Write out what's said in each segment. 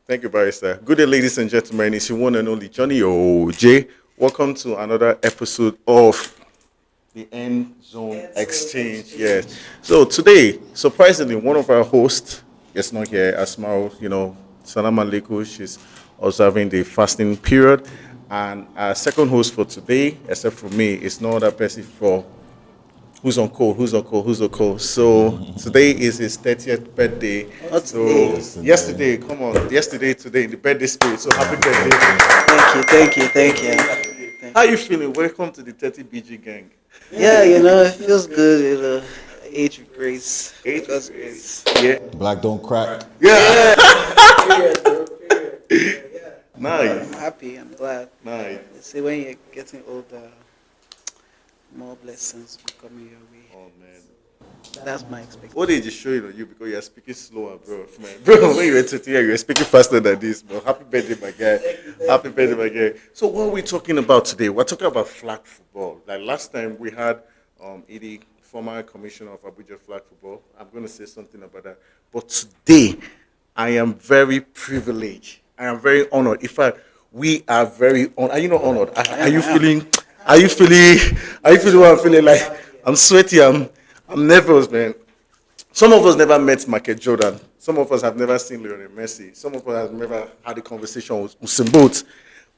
Thank you, Barrister. Good day, ladies and gentlemen. It's your one and only Johnny OJ. Welcome to another episode of the End Zone Exchange. Yes. So today, surprisingly, one of our hosts is not here. Asmao, Salam Alaikum. She's observing the fasting period. And our second host for today, except for me, is no other person for who's on call. So today is his 30th birthday. Not So today. yesterday, come on, yesterday, today, in the birthday spirit. So happy birthday. Thank How you. you feeling? Welcome to the 30 BG gang. Yeah, it feels good. Age with grace. Age God's is grace. yeah. Black don't crack. Yeah. Period, bro. Period. Yeah. I'm Nice. happy. I'm glad. Nice. They say when you're getting older, more blessings will coming your way. Oh man. That's my expectation. What did you show it on you because you're speaking slower, bro? Man. Bro, when you were sitting here, you were speaking faster than this, bro. Happy birthday, my guy. Happy birthday, my guy. So what are we talking about today? We're talking about flag football. Like last time we had Edie, former commissioner of Abuja flag football. I'm gonna say something about that. But today I am very privileged. I am very honored. In fact, we are very honored. Are you not honored? Are you feeling are you feeling are you feeling what I'm feeling like? I'm sweaty, I'm nervous, man. Some of us never met Michael Jordan. Some of us have never seen Lionel Messi. Some of us have never had a conversation with Usain Bolt.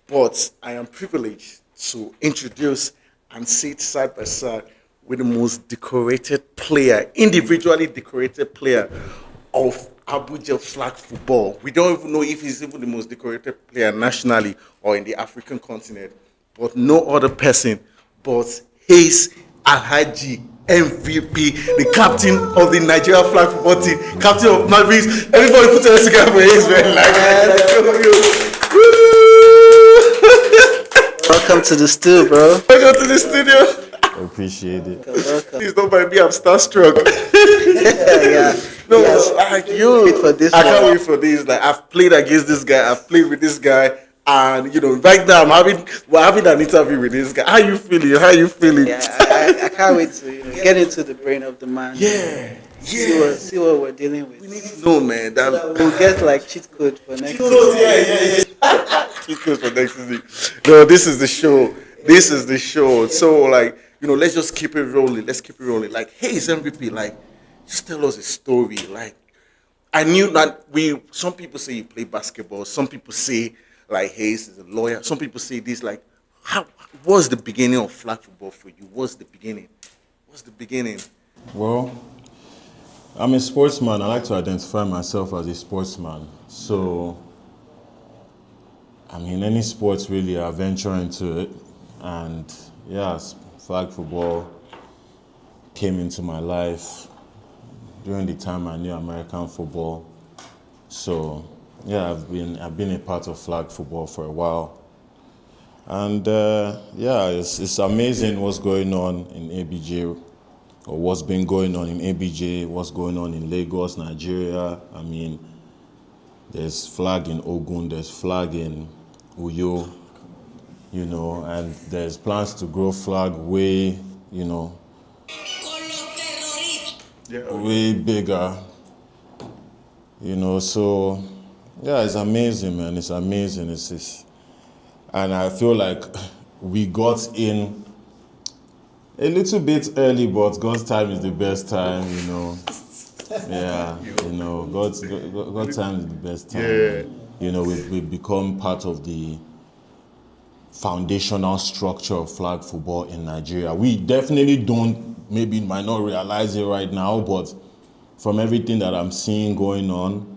But I am privileged to introduce and sit side by side with the most decorated player, individually decorated player of Abuja flag football. We don't even know if he's even the most decorated player nationally or in the African continent. But no other person but his Alhaji MVP, the captain of the Nigeria flag football team, captain of Mavericks. Everybody put their together for his man. Welcome to the studio, bro. Welcome to the studio. Appreciate it. Welcome. Please don't mind me, I'm starstruck. Yeah. No, Yes. like you. Wait for this I can't one. wait for this. Like I've played against this guy, I've played with this guy, and right now we're having an interview with this guy. How you feeling? How you feeling? Yeah, I can't wait to get into the brain of the man. Yeah. See what we're dealing with. No man, that We'll get like cheat code for next yeah, season. Cheat code for next season. No, this is the show. This is the show. So like, let's just keep it rolling. Let's keep it rolling. Like, hey, it's MVP. Like, just tell us a story. Like, I knew that some people say you play basketball. Some people say like Hayes is a lawyer. Some people say this. Like, how was the beginning of flag football for you? What's the beginning? What's the beginning? Well, I'm a sportsman. I like to identify myself as a sportsman. So, I mean, any sports really, I venture into it. And yes, flag football came into my life during the time I knew American football. So, yeah, I've been a part of flag football for a while. And yeah, it's amazing what's going on in ABJ, or what's been going on in ABJ, what's going on in Lagos, Nigeria. I mean, there's flag in Ogun, there's flag in Uyo, and there's plans to grow flag way, Yeah. way bigger, so yeah, it's amazing, man. It's amazing. And I feel like we got in a little bit early, but God's time is the best time, Yeah, God's time is the best time. Yeah. We've become part of the foundational structure of flag football in Nigeria. We definitely might not realize it right now, but from everything that I'm seeing going on,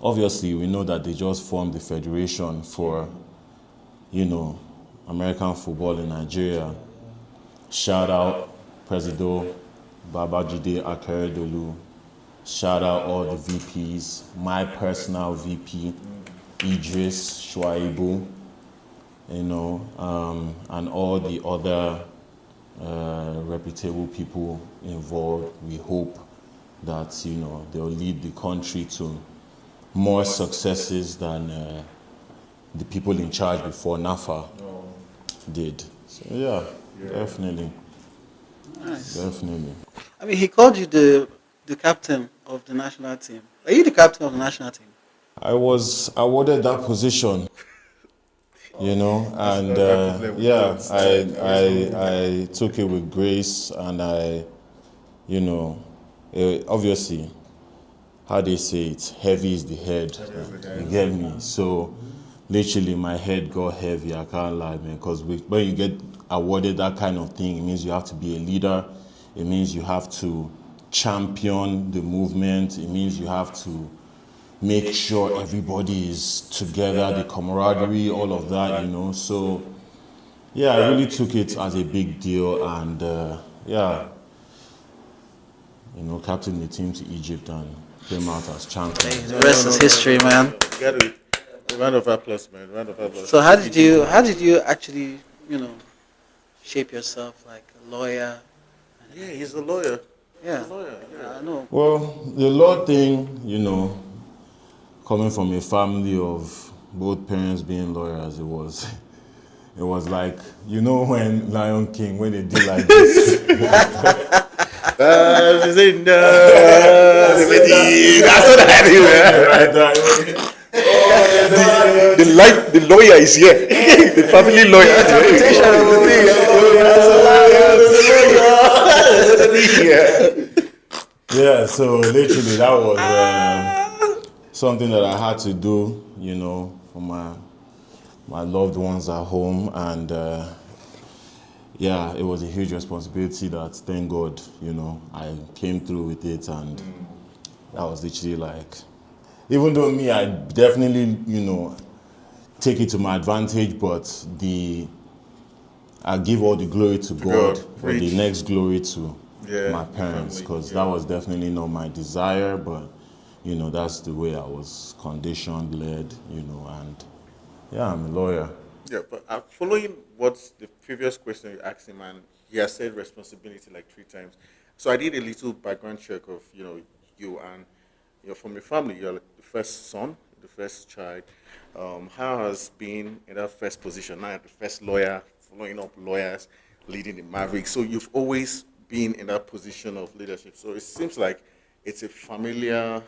obviously we know that they just formed the federation for, American football in Nigeria. Shout out Presido Babajide Akeredolu. Shout out all the VPs. My personal VP, Idris Shuaibu, and all the other reputable people involved. We hope that, they'll lead the country to more successes than the people in charge before NAFA did. So yeah, definitely. Nice. Definitely. I mean, he called you the captain of the national team. Are you the captain of the national team? I was awarded that position, and That problem with yeah, clothes. I, Always I go. I took it with grace, and you know, obviously, how they say it, heavy is the head. You get me? So, literally, my head got heavy. I can't lie, man. Because when you get awarded that kind of thing, it means you have to be a leader. It means you have to champion the movement. It means you have to make sure everybody is together, the camaraderie, all of that. So, yeah, I really took it as a big deal, and yeah, captained the team to Egypt and came out as Hey, champions. the rest is history, man. You gotta round of applause, man. Round of applause. So how did you actually, shape yourself like a lawyer? Yeah, he's a lawyer. He's Yeah, a lawyer. Yeah. I know. Well, the law thing, coming from a family of both parents being lawyers, it was like, when Lion King, when they did like this. She said no. That's what I do. Right there. The lawyer is here. The family lawyer. Interpretation of the thing. Yeah, so literally that was something that I had to do, for my loved ones at home, and yeah, it was a huge responsibility that, thank God, I came through with it, and that was literally like, even though me, I definitely, take it to my advantage, but I give all the glory to God, God, but the preach. next glory to Yeah, my your parents, family, because yeah. that was definitely not my desire, but that's the way I was conditioned, led, and yeah, I'm a lawyer. Yeah, but following what the previous question you asked him, and he has said responsibility like 3 times. So I did a little background check of you, and you're from your family. You're like the first son, the first child. How has been in that first position? Now, the first lawyer, following up lawyers, leading the Mavericks. So you've always been in that position of leadership. So it seems like it's a familiar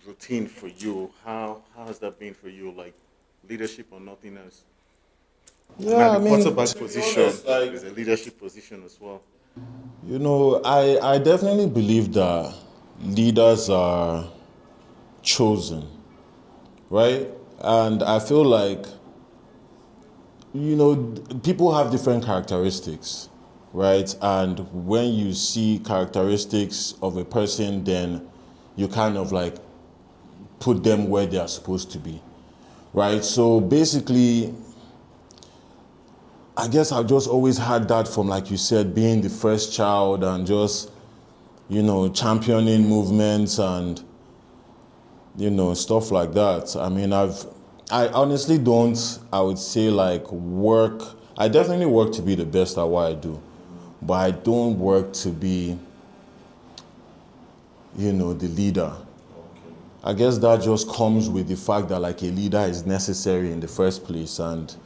routine for you. How has that been for you? Like leadership or nothing else? Now Yeah, I the mean, quarterback to be position honest, like, is a leadership position as well. I definitely believe that leaders are chosen, right? And I feel like, people have different characteristics, right? And when you see characteristics of a person, then you kind of like put them where they are supposed to be, right? So basically, I guess I've just always had that from, like you said, being the first child and just, championing movements and, stuff like that. I mean, I honestly don't, I would say, like, I definitely work to be the best at what I do, but I don't work to be, the leader. I guess that just comes with the fact that, like, a leader is necessary in the first place, and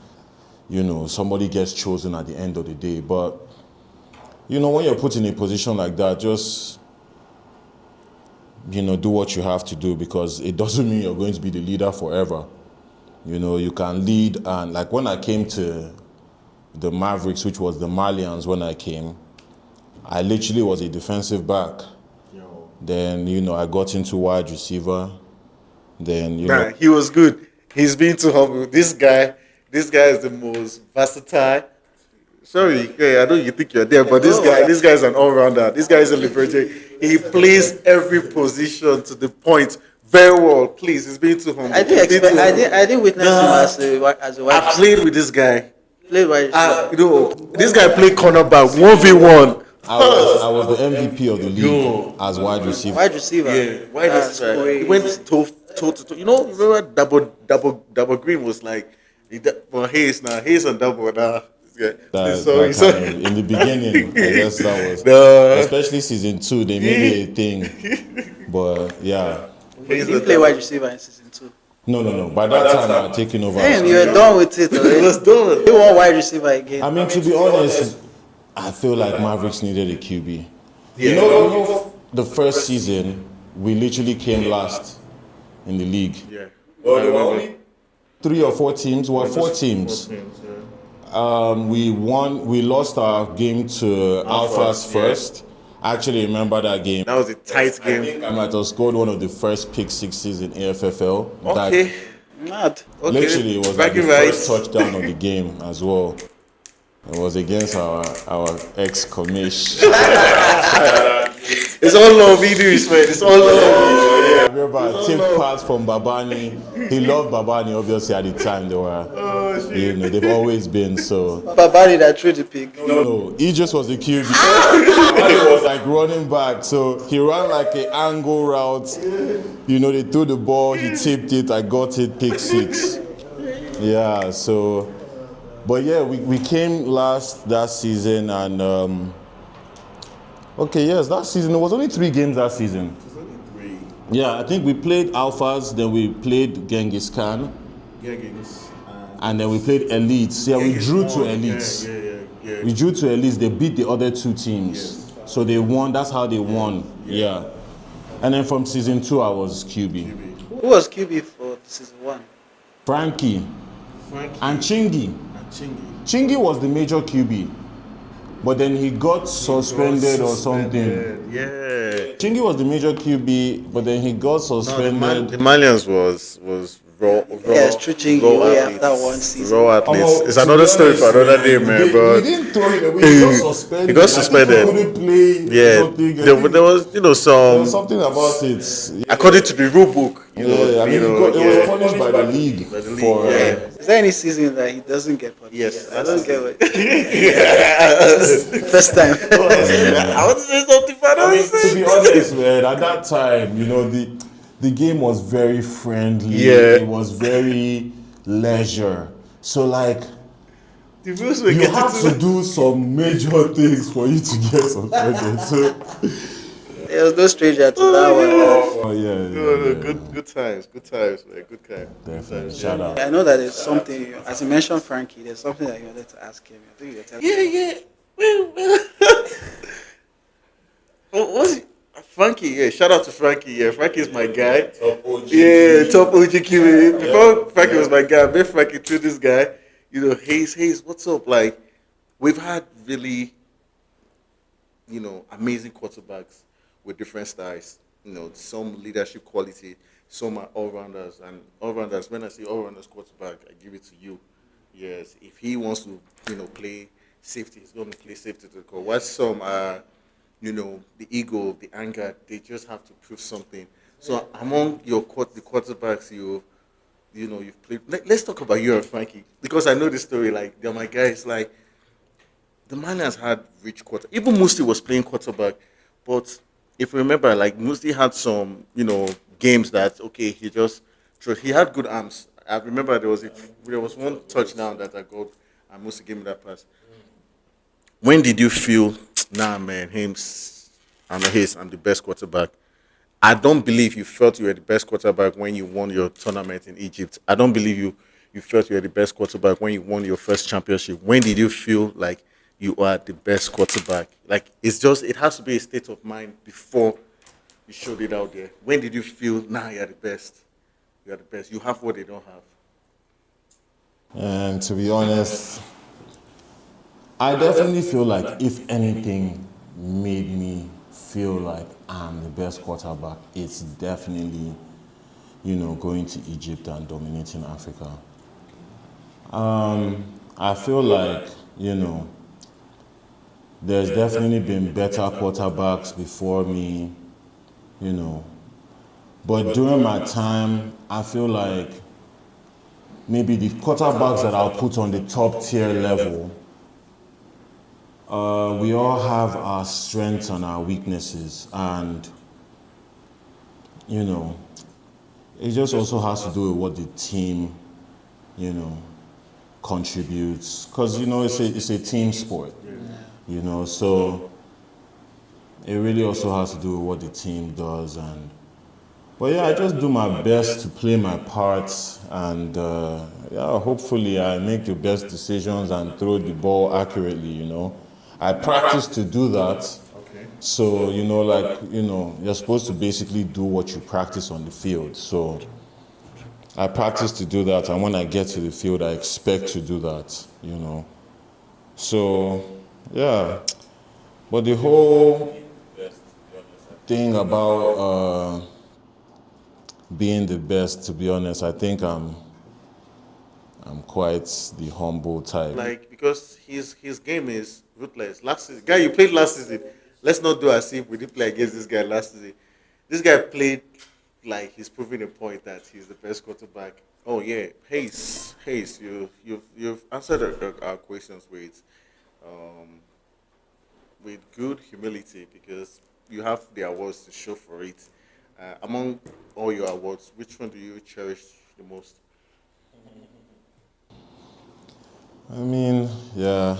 somebody gets chosen at the end of the day. But when you're put in a position like that, just do what you have to do, because it doesn't mean you're going to be the leader forever. You can lead, and like when I came to the Mavericks, which was the Malians when I came, I literally was a defensive back. Then, I got into wide receiver. Then, Nah, he was good. He's been too humble. This guy is the most versatile. Sorry, yeah, I know you think you're there, but this guy is an all-rounder. This guy is a liberator. He plays every position to the point very well. Please, he's being too humble. I didn't He's been expect. too humble. I didn't witness him as a wide I played with this guy. played wide receiver. This guy played cornerback 1v1. I was the MVP of the league as wide receiver. Wide receiver. Yeah, why That's does he crazy. went toe to toe? Remember double green was like, well, Hayes now, Hayes on double now. Yeah. That kind of, in the beginning, I guess that was, No. especially season 2, they made it a thing. But yeah, He didn't play wide receiver in season 2. no. By that time, I had taken over. Damn, you were done with it. It was done. You want wide receiver again? I mean, to be honest, I feel like Mavericks needed a QB. Yeah. The first season, we literally came last in the league. Yeah. Well, I there were remember. only 3 or 4 teams. Well, 4 teams. 4 teams, yeah. We won. We lost our game to Alphas Yeah. first. I actually remember that game. That was a tight I game. think I might have scored one of the first pick sixes in AFFL. Okay. Mad. Okay. Literally, it was like the bragging first rights. touchdown of the game as well. It was against our ex-commish. It's all love, Idris, man. It's all love. I remember a tip pass from Babani. He loved Babani, obviously, at the time. They were, they've always been so. Babari that threw the pick. No, he just was the QB. Babani was like running back, so he ran like an angle route. They threw the ball, he tipped it, I got it, pick six. Yeah, so. But yeah, we came last that season and that season it was only 3 games that season. It's only 3. Yeah, I think we played Alphas, then we played Genghis Khan, Gaggins. and then we played Elites. Yeah, we Genghis drew to won. Elites. Yeah. We drew to Elites. They beat the other 2 teams, Yes. so they won. That's how they won. Yeah. And then from season 2, I was QB. Who was QB for season 1? Frankie and Chingy. Chingy. Chingy was the major QB, but then he got suspended or something. Yeah. Chingy was the major QB, but then he got suspended. The Malians was raw. Yes, true Chingy raw away athletes. after one season. Raw athletes. Oh, It's to another be story honest, for another day, man. We But didn't throw him away. He got suspended. He got I think suspended. He couldn't play. yeah, Something. there was There was some something about it. according to the rule book. I mean, he was punished by the league By the league, for. yeah. Is there any season that he doesn't get punished? Yes, I don't get it. Yeah. First time. I want to say something, but I mean, to be honest, man, at that time, the game was very friendly. Yeah. It was very leisure. So like, the rules were you getting have to do some major things for you to get suspended. So, There was no stranger to that one. oh yeah, No, good times, man, good time. definitely. Shout out. I know that there's something, as you mentioned Frankie, there's something that you wanted to ask him. I think you're telling me. Yeah. Well. What's Frankie? Yeah, shout out to Frankie. Yeah, Frankie is my guy. Top OG. Yeah, top OGQ. Before Frankie was my guy, I met Frankie through this guy. Hayes, what's up? Like, we've had really, amazing quarterbacks with different styles. Some leadership quality, some are all-rounders. And all-rounders, when I say all-rounders quarterback, I give it to you. Yes, if he wants to, play safety, he's going to play safety to the core. While some are, the ego, the anger, they just have to prove something. So among the quarterbacks you've played, let's talk about you and Frankie, because I know the story. Like, they're my guys. Like, the man has had rich quarter. Even Musti was playing quarterback, but if you remember, like, Musti had some, games that he had good arms. I remember there was one touchdown that I got, and Musti gave me that pass. When did you feel, nah, man, I'm the best quarterback? I don't believe you felt you were the best quarterback when you won your tournament in Egypt. I don't believe you felt you were the best quarterback when you won your first championship. When did you feel like you are the best quarterback? Like, it has to be a state of mind before you showed it out there. When did you feel, nah, you're the best? You're the best. You have what they don't have. And to be honest, I definitely feel like if anything made me feel like I'm the best quarterback, it's definitely, going to Egypt and dominating Africa. I feel like, there's definitely been better quarterbacks before me, But during my time, I feel like maybe the quarterbacks that I'll put on the top tier level, we all have our strengths and our weaknesses, and it just also has to do with what the team, contributes, because it's a team sport, so it really also has to do with what the team does. But yeah, I just do my best to play my parts, and hopefully I make the best decisions and throw the ball accurately. I practice to do that. Okay. So you're supposed to basically do what you practice on the field. So I practice to do that, and when I get to the field, I expect to do that, So, yeah. But the whole thing about being the best, to be honest, I think I'm quite the humble type. Like because his game is ruthless. Last season, guy you played last season. Let's not do as if we didn't play against this guy last season. This guy played like he's proving a point that he's the best quarterback. Oh yeah, Hayes, you've answered our questions um, with good humility because you have the awards to show for it. Among all your awards, which one do you cherish the most? I mean, yeah,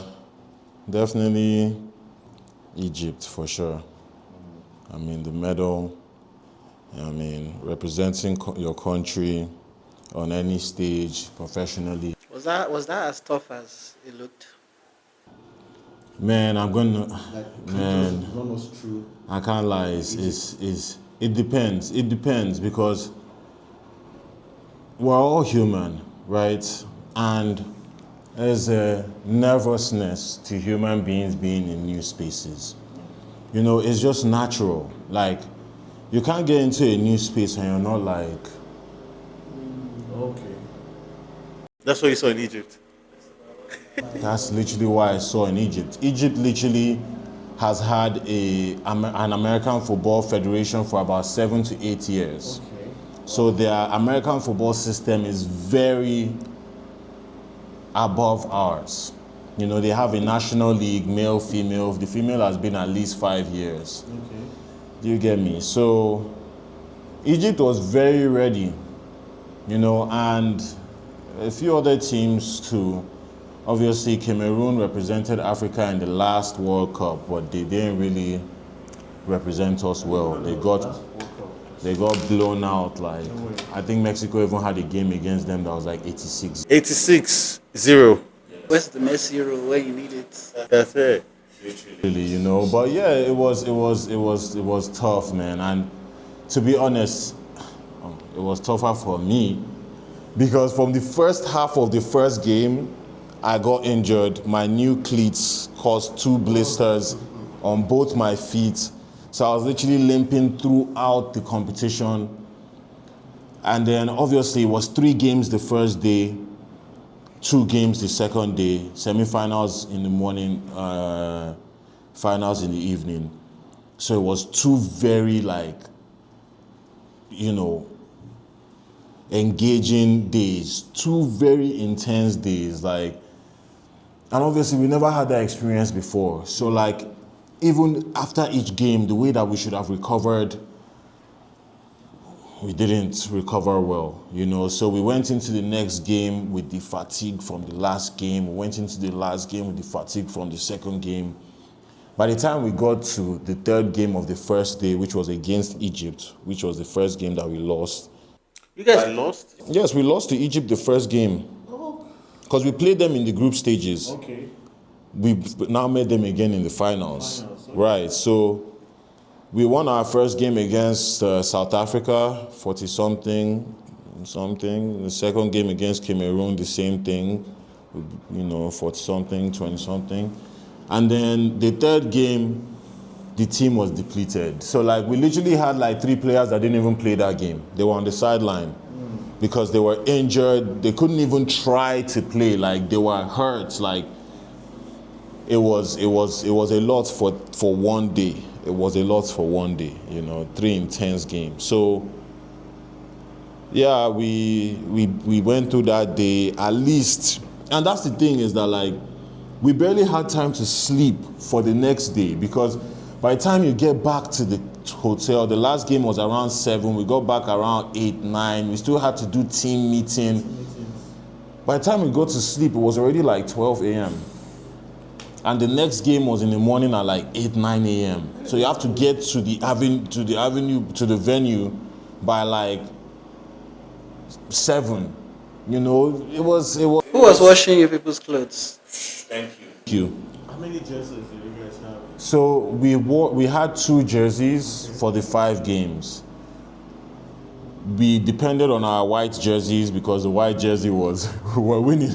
definitely Egypt for sure. I mean, the medal, I mean, representing your country on any stage professionally. Was that as tough as it looked? Man, I'm gonna, man, Run us through. I can't lie. It depends. It depends because we're all human, right? And there's a nervousness to human beings being in new spaces. It's just natural. Like, you can't get into a new space and you're not like, Okay. That's what you saw in Egypt. that's literally why I saw in Egypt. Egypt literally has had an American Football Federation for about 7 to 8 years. Okay. So their American football system is very above ours. They have a national league, male, female. The female has been at least 5 years. Okay. Do you get me? So Egypt was very ready, and a few other teams too. Obviously, Cameroon represented Africa in the last World Cup, but they didn't really represent us well. They got blown out. Like, I think Mexico even had a game against them that was like 86. 86-0. Where's the Messi rule where you need it? That's it. Really. But yeah, it was tough, man. And to be honest, it was tougher for me because from the first half of the first game, I got injured. My new cleats caused 2 blisters on both my feet. So I was literally limping throughout the competition. And then obviously it was 3 games the first day, 2 games the second day, semi-finals in the morning, finals in the evening. So it was 2 very you know, engaging days, 2 very intense days. And obviously we never had that experience before. So even after each game, the way that we should have recovered, we didn't recover well, So we went into the next game with the fatigue from the last game. We went into the last game with the fatigue from the second game. By the time we got to the third game of the first day, which was against Egypt, which was the first game that we lost. You guys lost? Yes, we lost to Egypt the first game because we played them in the group stages. Okay. We now met them again in the finals. Okay. Right, so we won our first game against South Africa, 40-something. The second game against Cameroon, the same thing, 40-something, 20-something. And then the third game, the team was depleted. So we literally had 3 players that didn't even play that game. They were on the sideline because they were injured. They couldn't even try to play. They were hurt. It was a lot for one day. It was a lot for one day, 3 intense games. So yeah, we went through that day at least. And that's the thing is that we barely had time to sleep for the next day because by the time you get back to the hotel, the last game was around 7. We got back around 8, 9. We still had to do team meeting. By the time we got to sleep, it was already 12 a.m. And the next game was in the morning at 8, 9 a.m. So you have to get to the venue by 7. It was. Who was washing you people's clothes? Thank you. How many jerseys do you guys have? So we had 2 jerseys for the 5 games. we depended on our white jerseys because the white jersey was we were winning.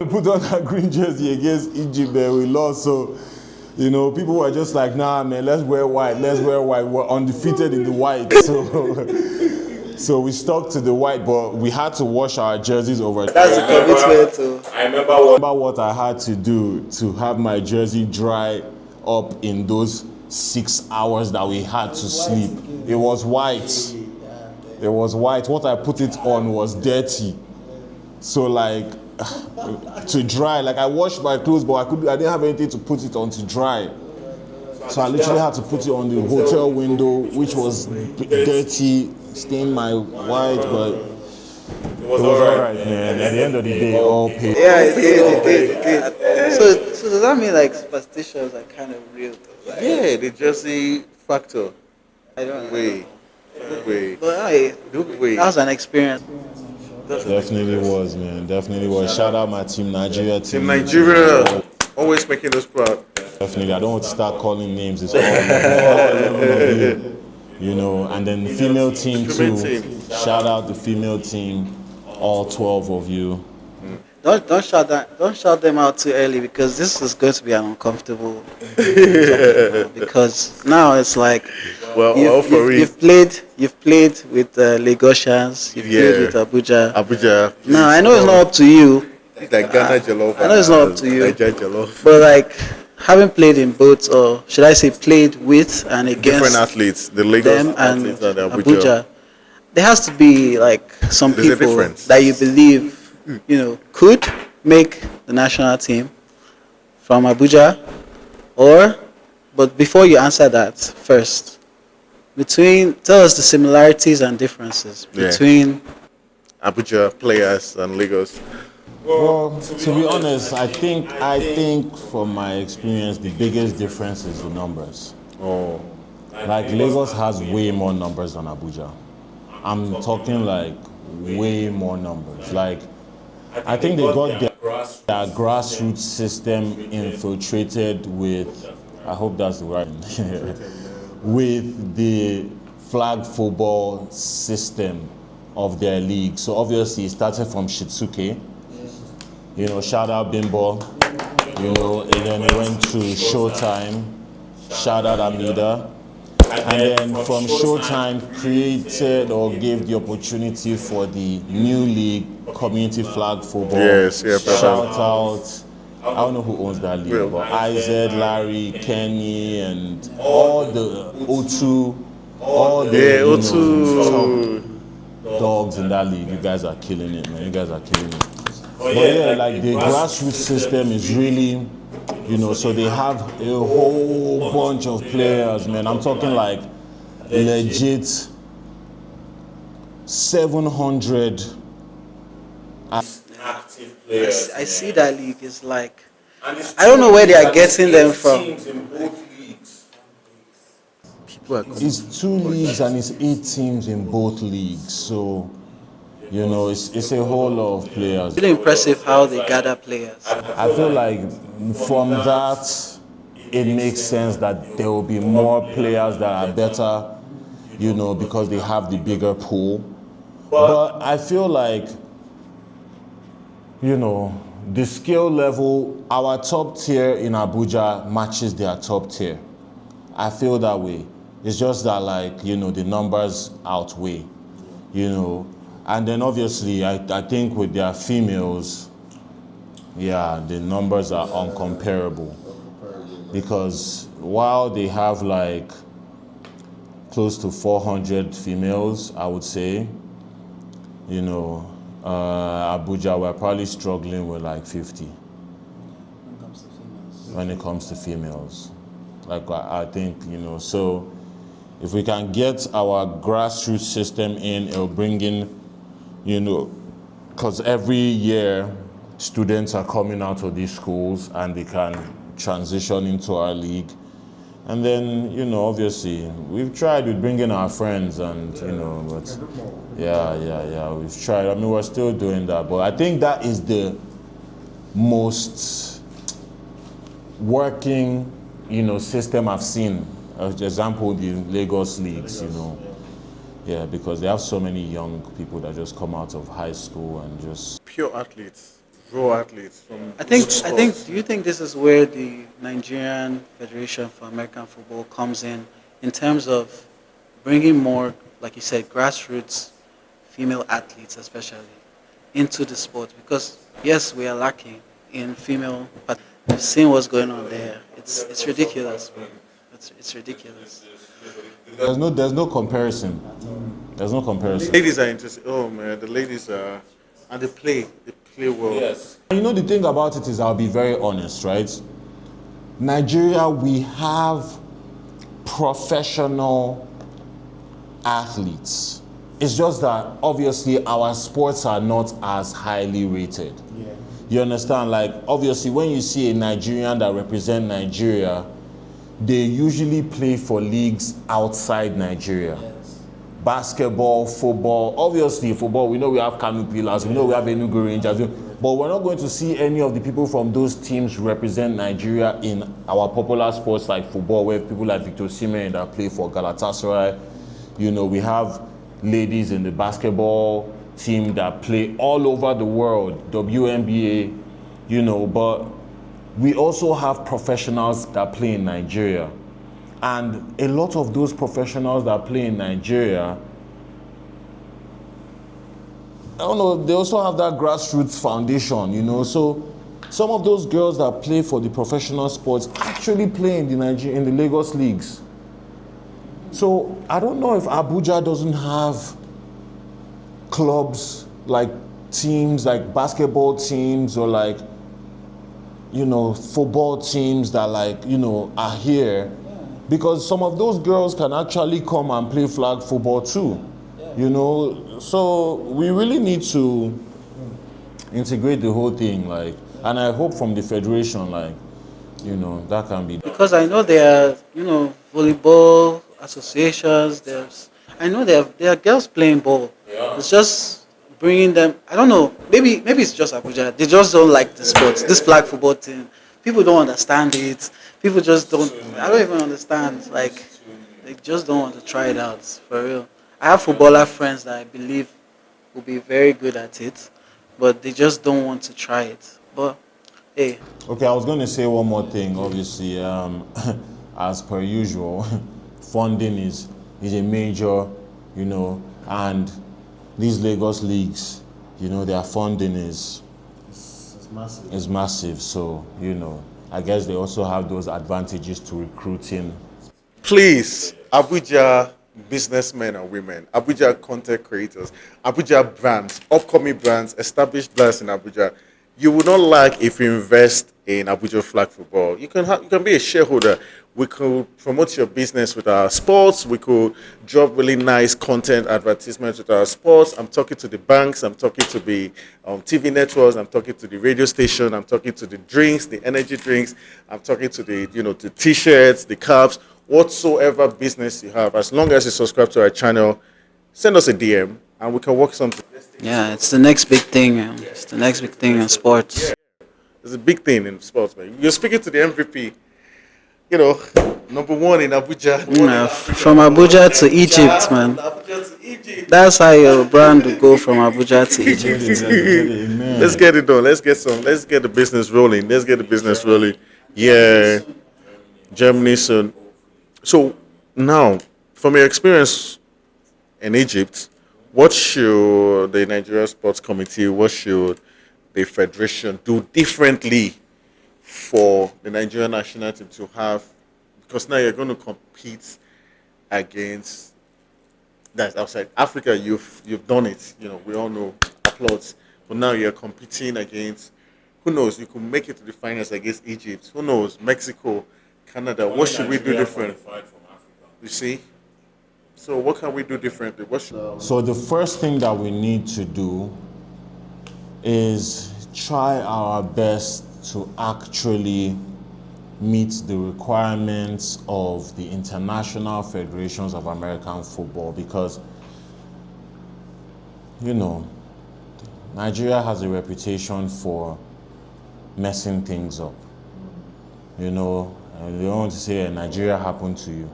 We put on that green jersey against Egypt and we lost. So, people were just like, nah, man, let's wear white. We're undefeated in the white. So we stuck to the white, but we had to wash our jerseys over. That's a commitment to. I remember what I had to do to have my jersey dry up in those 6 hours that we had to sleep. It was white. It was white. What I put it on was dirty. So to dry, I washed my clothes, but I didn't have anything to put it on to dry. So I literally had to put it on the hotel window, which was dirty, stained my white, but it was alright, man. At the end of the day, all paid. Yeah, it did. So does that mean superstitions are kind of real though? Yeah, the jersey factor. I don't know. Way. But that was an experience. Definitely was, man. Definitely was. Shout out my team Nigeria. Team Nigeria. Always making us proud. Definitely. I don't want to start calling names. It's all 11 of you. And then the female team too. Shout out the female team, all 12 of you. Don't shout them out too early because this is going to be an uncomfortable topic because now it's like you've played with Lagosians, you've played with Abuja. Now I know it's not up to you. It's like Ghana Jollof. I know it's not up to you. Nigeria Jollof. But having played in both, or should I say played with and against different athletes, the Lagos them and athletes and Abuja, there has to be some There's a people difference. that you believe could make the national team from Abuja, but before you answer that, first, tell us the similarities and differences between Abuja players and Lagos. Well, to be honest, I think from my experience, the biggest difference is the numbers. Oh, Lagos has way more numbers than Abuja. I'm talking way more numbers. I think they got their grassroots system infiltrated with, I hope that's the right with the flag football system of their league. So obviously it started from Shitsuke. Shout out Bimbo. And then it went to Showtime. Shout out Amida. And then from Showtime created or gave the opportunity for the new league, community flag football. Yes, yeah, Shout out, I don't know who owns that league, but IZ, Larry, Kenny, and all the O2, all the top dogs in that league. You guys are killing it, man. You guys are killing it. But the grassroots system is really, so they have a whole bunch of players, man. I'm talking legit 700 active players. I see that league is I don't know where they are getting them from. It's 2 leagues and it's 8 teams in both leagues, so it's a whole lot of players. It's really impressive how they gather players. I feel from that, it makes sense that there will be more players that are better, because they have the bigger pool. But I feel the skill level, our top tier in Abuja matches their top tier. I feel that way. It's just that the numbers outweigh, And then obviously, I think with their females, the numbers are uncomparable. Because while they have close to 400 females, I would say, Abuja, we're probably struggling with 50 when it comes to females. I think, so if we can get our grassroots system in, it'll bring in, because every year students are coming out of these schools and they can transition into our league. And then, obviously, we've tried with bringing our friends and, but we've tried. I mean, we're still doing that. But I think that is the most working, system I've seen example, the Lagos leagues, you know. Yeah, because they have so many young people that just come out of high school and just Pure athletes, raw athletes from I good think I think. sports. Do you think this is where the Nigerian Federation for American Football comes in terms of bringing more, like you said, grassroots female athletes, especially into the sport? Because yes, we are lacking in female. But we've seen what's going on there. It's ridiculous, bro. It's ridiculous. there's no comparison. There's no comparison. Ladies are interested. Oh man, the ladies are, and they play well. Yes. You know, the thing about it is, I'll be very honest, right? Nigeria, we have professional athletes. It's just that obviously our sports are not as highly rated. Yeah. You understand? Like, obviously, when you see a Nigerian that represent Nigeria, they usually play for leagues outside Nigeria. Yes. Basketball, football. Obviously, football, we know we have Kanu Pillars, we know we have Enugu Rangers, but we're not going to see any of the people from those teams represent Nigeria in our popular sports like football, where people like Victor Osimhen that play for Galatasaray. You know, we have ladies in the basketball team that play all over the world, WNBA, you know, but we also have professionals that play in Nigeria. And a lot of those professionals that play in Nigeria, I don't know, they also have that grassroots foundation, you know. So some of those girls that play for the professional sports actually play in the Lagos leagues. So I don't know if Abuja doesn't have clubs like teams, like basketball teams or like, you know, football teams that, like, you know, are here, because some of those girls can actually come and play flag football too, you know. So we really need to integrate the whole thing, like, and I hope from the federation, like, you know, that can be. Because I know there are, volleyball associations. I know there are girls playing ball. Yeah. It's just bringing them. I don't know. Maybe it's just Abuja. They just don't like the sport. This flag football thing. People don't understand it. People just don't. I don't even understand. Like, they just don't want to try it out for real. I have footballer friends that I believe will be very good at it, but they just don't want to try it. But hey. Okay, I was going to say one more thing. Obviously, as per usual, funding is a major, you know, and these Lagos leagues, you know, their funding is massive. Is massive. So, you know, I guess they also have those advantages to recruiting. Please, Abuja businessmen and women, Abuja content creators, Abuja brands, upcoming brands, established brands in Abuja. You would not like if you invest in Abuja flag football. You can be a shareholder. We could promote your business with our sports. We could drop really nice content advertisements with our sports. I'm talking to the banks. I'm talking to the TV networks. I'm talking to the radio station. I'm talking to the drinks, the energy drinks. I'm talking to the T-shirts, the caps, whatsoever business you have. As long as you subscribe to our channel, send us a DM and we can work something. Yeah, it's the next big thing. It's the next big thing in sports. Yeah, it's a big thing in sports, man. You're speaking to the MVP. You know, number one in Abuja. From Abuja to Egypt, man. That's how your brand will go from Abuja to Egypt. Let's get it done. Let's get the business rolling. Let's get the business rolling. Yeah, Germany soon. So now, from your experience in Egypt, what should the Nigeria Sports Committee, what should the federation do differently for the Nigerian national team to have, because now you're going to compete against that's outside Africa. You've done it. You know, we all know, applause. But now you're competing against, who knows? You could make it to the finals against Egypt. Who knows? Mexico, Canada. What should we do different? You see. So what can we do differently? So the first thing that we need to do is try our best to actually meet the requirements of the international federations of American football, because, you know, Nigeria has a reputation for messing things up. You know, They don't want to say Nigeria happened to you.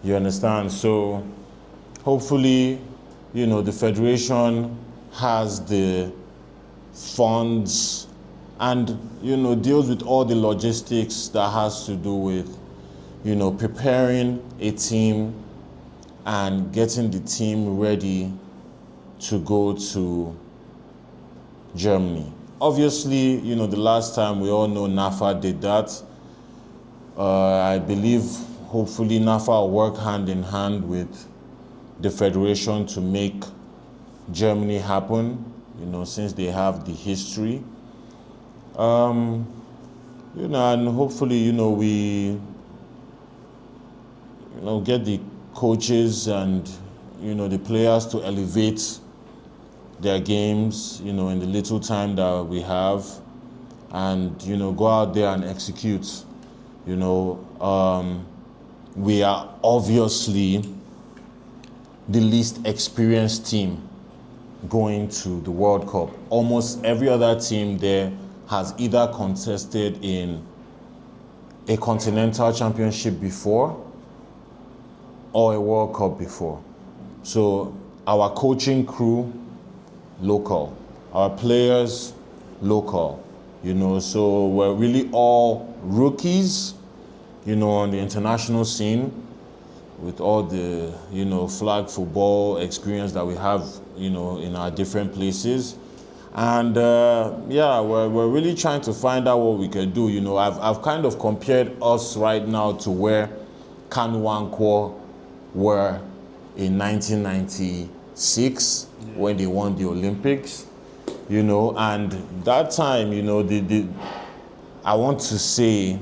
You understand? So hopefully, the federation has the funds and, deals with all the logistics that has to do with, preparing a team and getting the team ready to go to Germany. Obviously, the last time we all know NAFA did that. I believe hopefully NAFA will work hand in hand with the federation to make Germany happen, since they have the history. And hopefully, we, get the coaches and, the players to elevate their games, in the little time that we have, and, go out there and execute. We are obviously the least experienced team going to the World Cup. Almost every other team there has either contested in a continental championship before or a World Cup before. So our coaching crew, local. Our players, local. So we're really all rookies, on the international scene with all the, flag football experience that we have, in our different places. And we're really trying to find out what we can do. I've kind of compared us right now to where Kanu Nwankwo were in 1996 when they won the Olympics, and that time, I want to say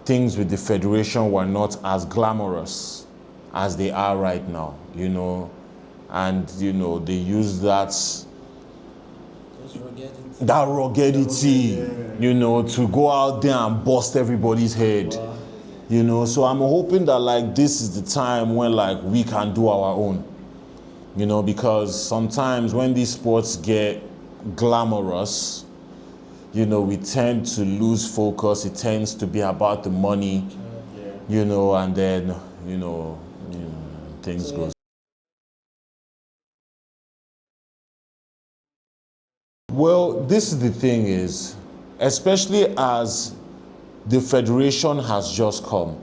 things with the federation were not as glamorous as they are right now, and, they use that ruggedity, to go out there and bust everybody's head. So I'm hoping that this is the time when we can do our own, because sometimes when these sports get glamorous, we tend to lose focus. It tends to be about the money, and then, things go. Well, this is the thing is, especially as the federation has just come,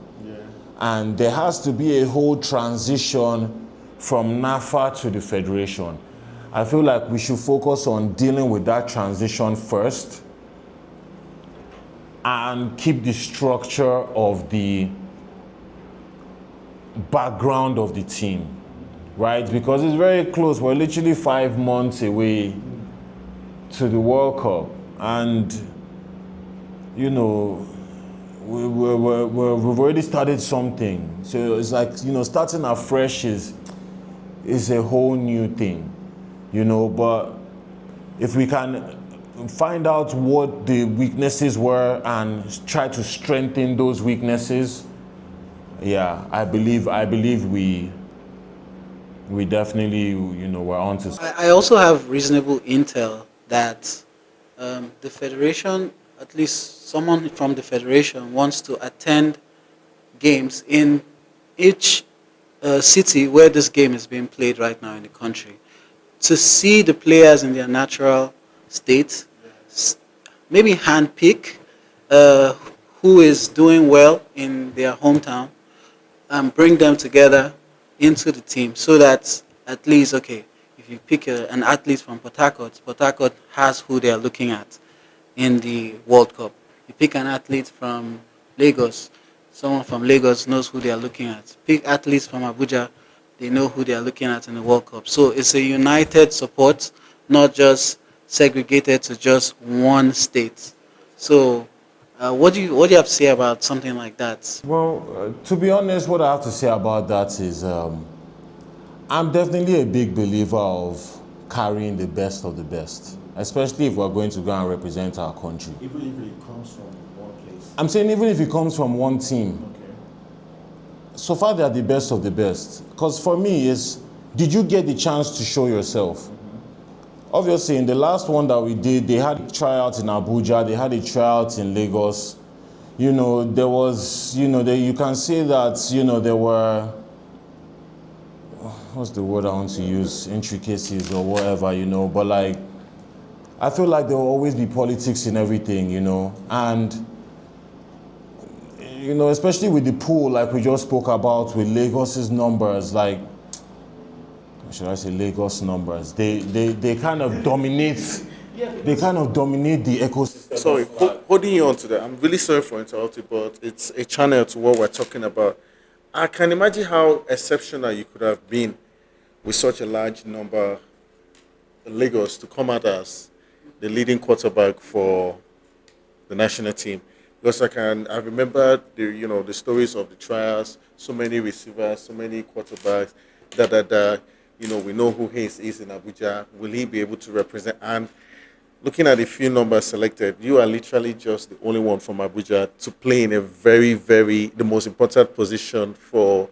and there has to be a whole transition from NAFA to the federation. I feel like we should focus on dealing with that transition first and keep the structure of the background of the team, right? Because it's very close. We're literally 5 months away to the World Cup, and we've already started something. So it's like, starting afresh is a whole new thing, but if we can find out what the weaknesses were and try to strengthen those weaknesses, I believe we definitely, we're onto. I also have reasonable intel that the federation, at least someone from the federation, wants to attend games in each city where this game is being played right now in the country, to see the players in their natural state, maybe handpick who is doing well in their hometown, and bring them together into the team, so that at least, okay, if you pick an athlete from Port Harcourt has who they are looking at in the World Cup. You pick an athlete from Lagos, someone from Lagos knows who they are looking at. Pick athletes from Abuja, they know who they are looking at in the World Cup. So it's a united support, not just segregated to just one state. So what do you have to say about something like that? Well, to be honest, what I have to say about that is I'm definitely a big believer of carrying the best of the best, especially if we're going to go and represent our country. Even if it comes from one place? I'm saying even if it comes from one team. Okay. So far, they are the best of the best. Because for me, did you get the chance to show yourself? Obviously, in the last one that we did, they had a tryout in Abuja, they had a tryout in Lagos. there was, you can say that, there were, what's the word I want to use, intricacies or whatever, but like, I feel like there will always be politics in everything, and, especially with the pool, like we just spoke about with Lagos's numbers, like, should I say Lagos numbers, they kind of dominate, the ecosystem. Sorry, holding you on to that. I'm really sorry for interrupting, but it's a channel to what we're talking about. I can imagine how exceptional you could have been with such a large number in Lagos to come out as the leading quarterback for the national team. Because I remember the stories of the trials, so many receivers, so many quarterbacks, da. We know who Hayes is in Abuja. Will he be able to represent? And looking at the few numbers selected, you are literally just the only one from Abuja to play in a very, very the most important position for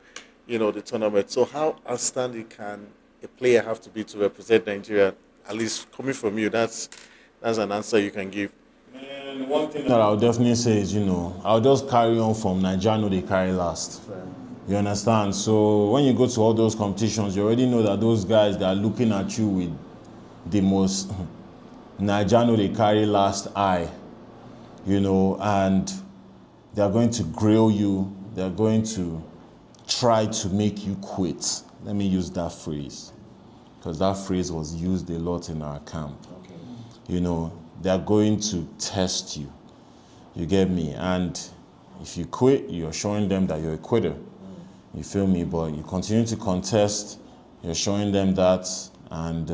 the tournament. So how outstanding can a player have to be to represent Nigeria? At least coming from you, that's an answer you can give. And one thing that I'll definitely say is, I'll just carry on from Nigeria, no they carry last. You understand? So when you go to all those competitions, you already know that those guys, they are looking at you with the most Nigeria, no they carry last eye, and they're going to grill you. They're going to try to make you quit. Let me use that phrase, because that phrase was used a lot in our camp. Okay. They're going to test you. You get me? And if you quit, you're showing them that you're a quitter. You feel me? But you continue to contest, you're showing them that, and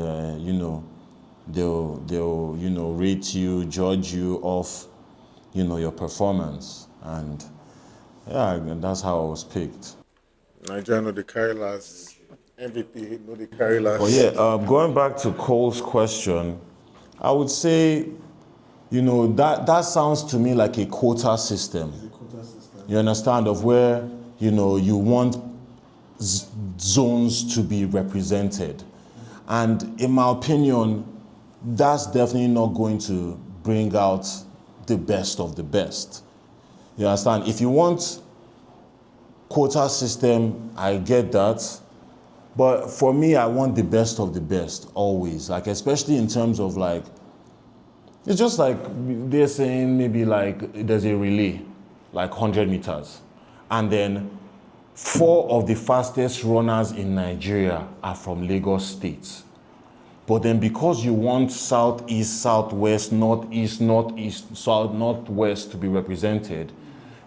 they'll rate you, judge you off, your performance. And yeah, that's how I was picked. Nigeria know the carry last. MVP know the carry last. But yeah, going back to Cole's question, I would say, that sounds to me like a quota system. You understand, of where, you want zones to be represented. And in my opinion, that's definitely not going to bring out the best of the best. You understand? If you want quota system, I get that. But for me, I want the best of the best always. Like, especially in terms of like, it's just like they're saying maybe like there's a relay, like 100 meters. And then 4 of the fastest runners in Nigeria are from Lagos State. But then because you want southeast, southwest, northeast, south, northwest to be represented,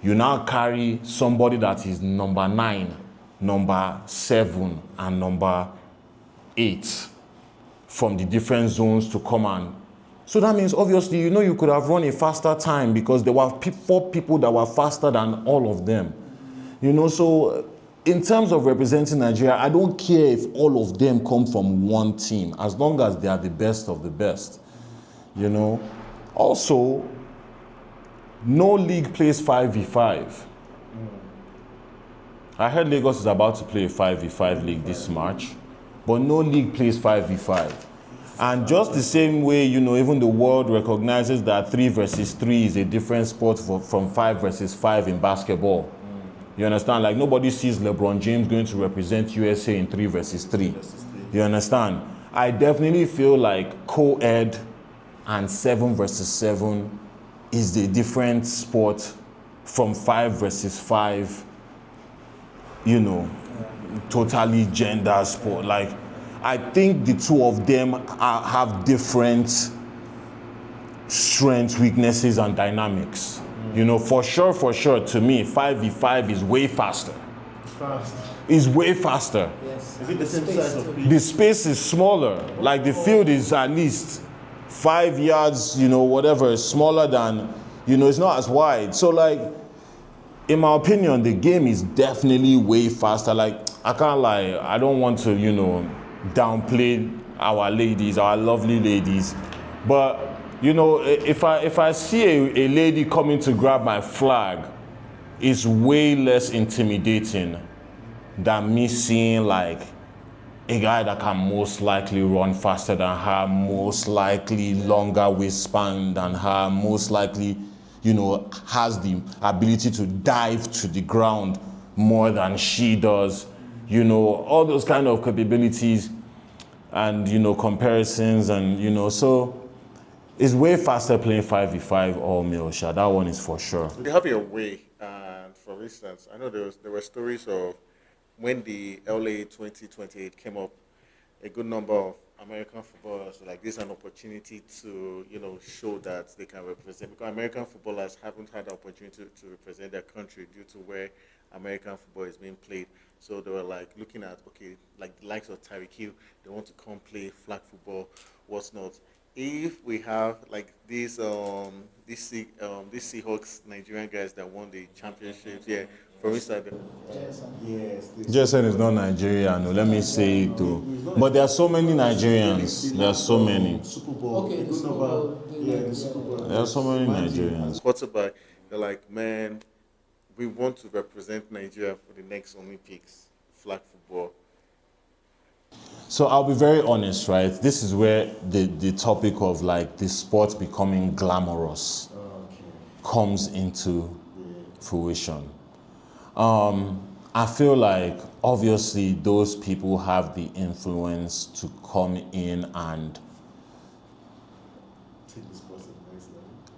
you now carry somebody that is number 9, number 7, and number 8 from the different zones to come and. So that means obviously, you could have run a faster time because there were 4 people that were faster than all of them. So in terms of representing Nigeria, I don't care if all of them come from one team, as long as they are the best of the best. Also, no league plays 5v5. I heard Lagos is about to play a 5v5 league this March, but no league plays 5v5. And just the same way, even the world recognizes that 3 versus 3 is a different sport from 5 versus 5 in basketball. You understand? Like, nobody sees LeBron James going to represent USA in 3 versus 3. You understand? I definitely feel like co-ed and 7 versus 7 is a different sport from 5 versus 5, totally gender sport. Like, I think the two of them have different strengths, weaknesses, and dynamics. For sure, to me, 5v5 is way faster. It's fast. It's way faster. Yes. Is it the same size of pitch? The space is smaller. Like, the field is at least 5 yards, whatever, smaller than, it's not as wide. So, like, in my opinion, the game is definitely way faster. Like, I can't lie, I don't want to, downplay our ladies, our lovely ladies. But, if I see a lady coming to grab my flag, it's way less intimidating than me seeing like a guy that can most likely run faster than her, most likely longer wingspan than her, most likely, has the ability to dive to the ground more than she does, all those kind of capabilities and, comparisons and, so it's way faster playing 5v5 all male, Sha. That one is for sure. They have a way, and for instance, I know there were stories of when the LA 2028 came up, a good number of American footballers were like, this is an opportunity to, show that they can represent, because American footballers haven't had the opportunity to represent their country due to where American football is being played. So they were like looking at, okay, like the likes of Tyreek Hill, they want to come play flag football, what's not. If we have like these Seahawks Nigerian guys that won the championships, yeah, for instance, JSN is not Nigerian, no, let me say it too. But there are so many Nigerians. There are so many. Super Bowl. Okay, the Super Bowl. The Super Bowl. There are so many Nigerians. quarterback, they're like, man, we want to represent Nigeria for the next Olympics, flag football. So I'll be very honest, right? This is where the topic of like the sport becoming glamorous comes into fruition. I feel like obviously those people have the influence to come in and Take the sport to the next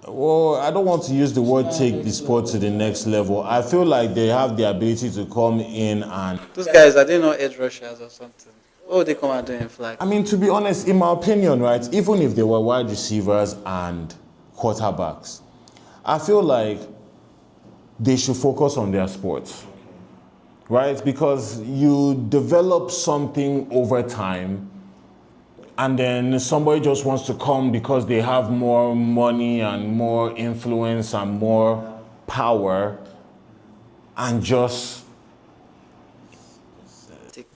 level. well, I don't want to use the word take the sport to the next level. I feel like they have the ability to come in and Those guys, are they not edge rushers or something? What would they come out doing flag? I mean, to be honest, in my opinion, right, even if they were wide receivers and quarterbacks, I feel like they should focus on their sports, right? Because you develop something over time, and then somebody just wants to come because they have more money and more influence and more power, and just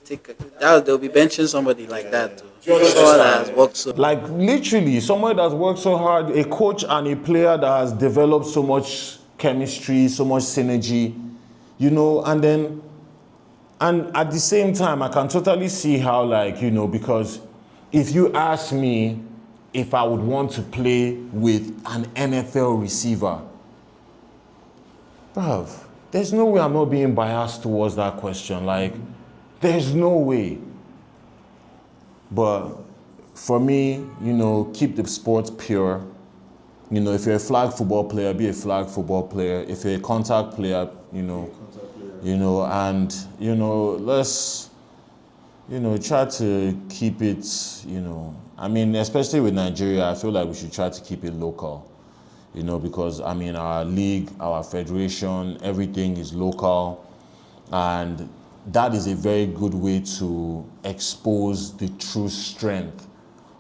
They'll be benching somebody like that. Someone that has worked so. like literally somebody that's worked so hard, a coach and a player that has developed so much chemistry, so much synergy, and at the same time I can totally see how, like, because if you ask me if I would want to play with an NFL receiver, bruv, there's no way I'm not being biased towards that question. Like, there's no way. But for me, keep the sport pure. If you're a flag football player, be a flag football player. If you're a contact player, and let's try to keep it, I mean, especially with Nigeria, I feel like we should try to keep it local. Because I mean, our league, our federation, everything is local, and that is a very good way to expose the true strength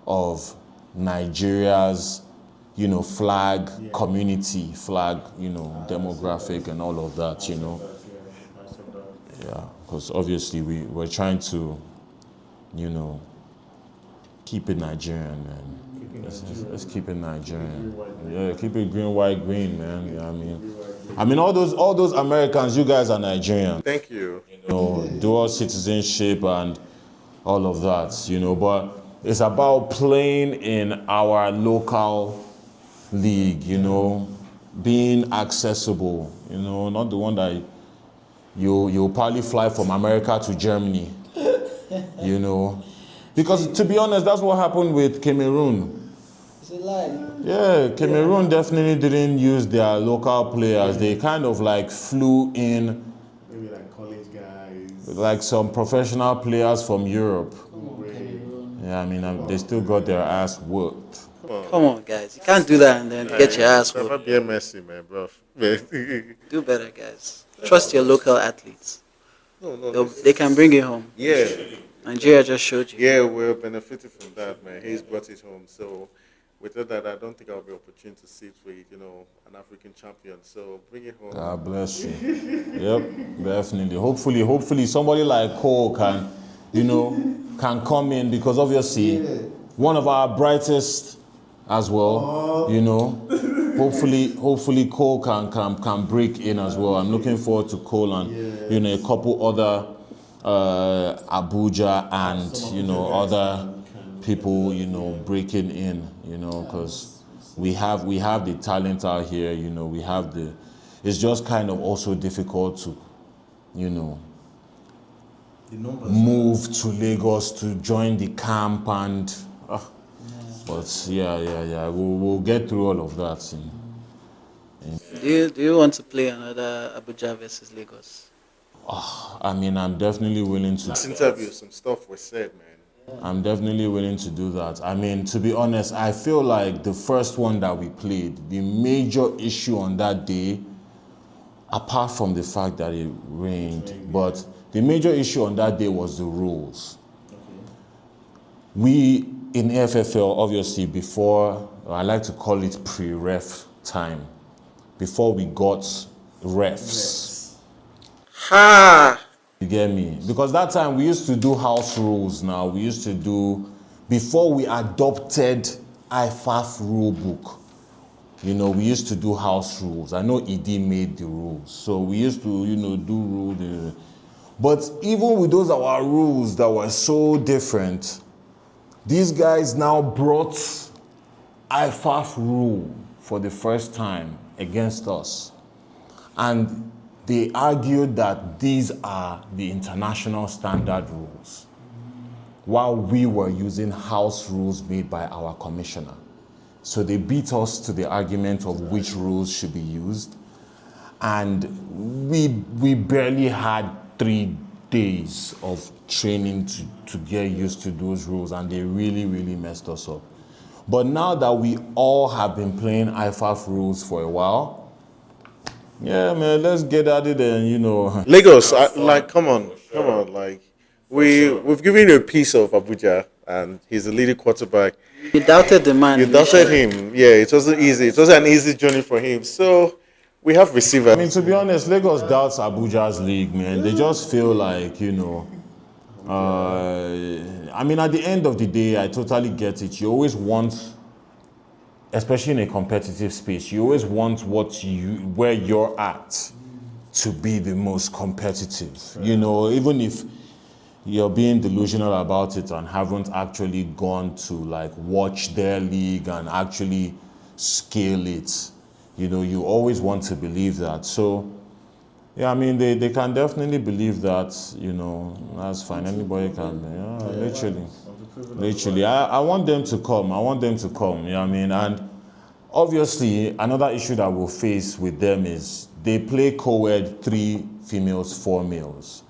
of Nigeria's, flag community, flag, demographic and all of that, Yeah, because obviously we're trying to, keep it Nigerian, man. Let's keep it Nigerian. Yeah, keep it green, white, green, man. I mean, all those Americans, you guys are Nigerian. Thank you. Dual citizenship and all of that, but it's about playing in our local league, being accessible, not the one that you'll probably fly from America to Germany, because to be honest, that's what happened with Cameroon. It's a lie. Yeah, Cameroon definitely didn't use their local players. They kind of like flew in Maybe like college guys. like some professional players from Europe. Come on, Cameroon. Yeah, I mean, they still got their ass whooped. Come on, guys. You can't do that and then get your ass Never whooped. be a Messi, man, bro. Do better, guys. Trust your local athletes. No. They can bring it home. Yeah, Nigeria just showed you. yeah, we're benefiting from that, man. He's brought it home. So, without that, I don't think I'll be opportune to sit with, an African champion. So, bring it home. God bless you. Yep, definitely. Hopefully somebody like Cole can, can come in, because obviously one of our brightest as well, Hopefully Cole can break in as well. I'm looking forward to Cole and a couple other Abuja and other people breaking in, because We have the talent out here, we have the. It's just kind of also difficult to, The numbers. move to Lagos to join the camp and. But yeah. We'll get through all of that. Do you want to play another Abuja versus Lagos? I mean, I'm definitely willing to. This interview, some stuff was said, man. I'm definitely willing to do that. I mean, to be honest, I feel like the first one that we played, the major issue on that day, apart from the fact that it rained, but the major issue on that day was the rules. We in AFFL, obviously, before, I like to call it pre-ref time, before we got refs. Ha! You get me? Because that time we used to do house rules now. We used to do, before we adopted IFAF rule book, we used to do house rules. I know ED made the rules. So we used to, do rules. But even with those our rules that were so different, these guys now brought IFAF rule for the first time against us. And they argued that these are the international standard rules, while we were using house rules made by our commissioner. So they beat us to the argument of which rules should be used. And we barely had 3 days of training to get used to those rules, and they really, really messed us up. But now that we all have been playing IFAF rules for a while, yeah, man, let's get at it and, Lagos, come on, like we've given you a piece of Abuja, and he's a leading quarterback. You doubted the man. You doubted him, yeah. It wasn't easy. It wasn't an easy journey for him. So we have receivers. I mean, to be honest, Lagos doubts Abuja's league, man. They just feel like, I mean, at the end of the day, I totally get it. You always want, especially in a competitive space, you always want where you're at to be the most competitive. Even if you're being delusional about it and haven't actually gone to watch their league and actually scale it, you always want to believe that. So yeah, I mean, they can definitely believe that, that's fine. Anybody can, literally. I want them to come. I mean? And obviously, another issue that we'll face with them is they play co-ed 3 females, 4 males.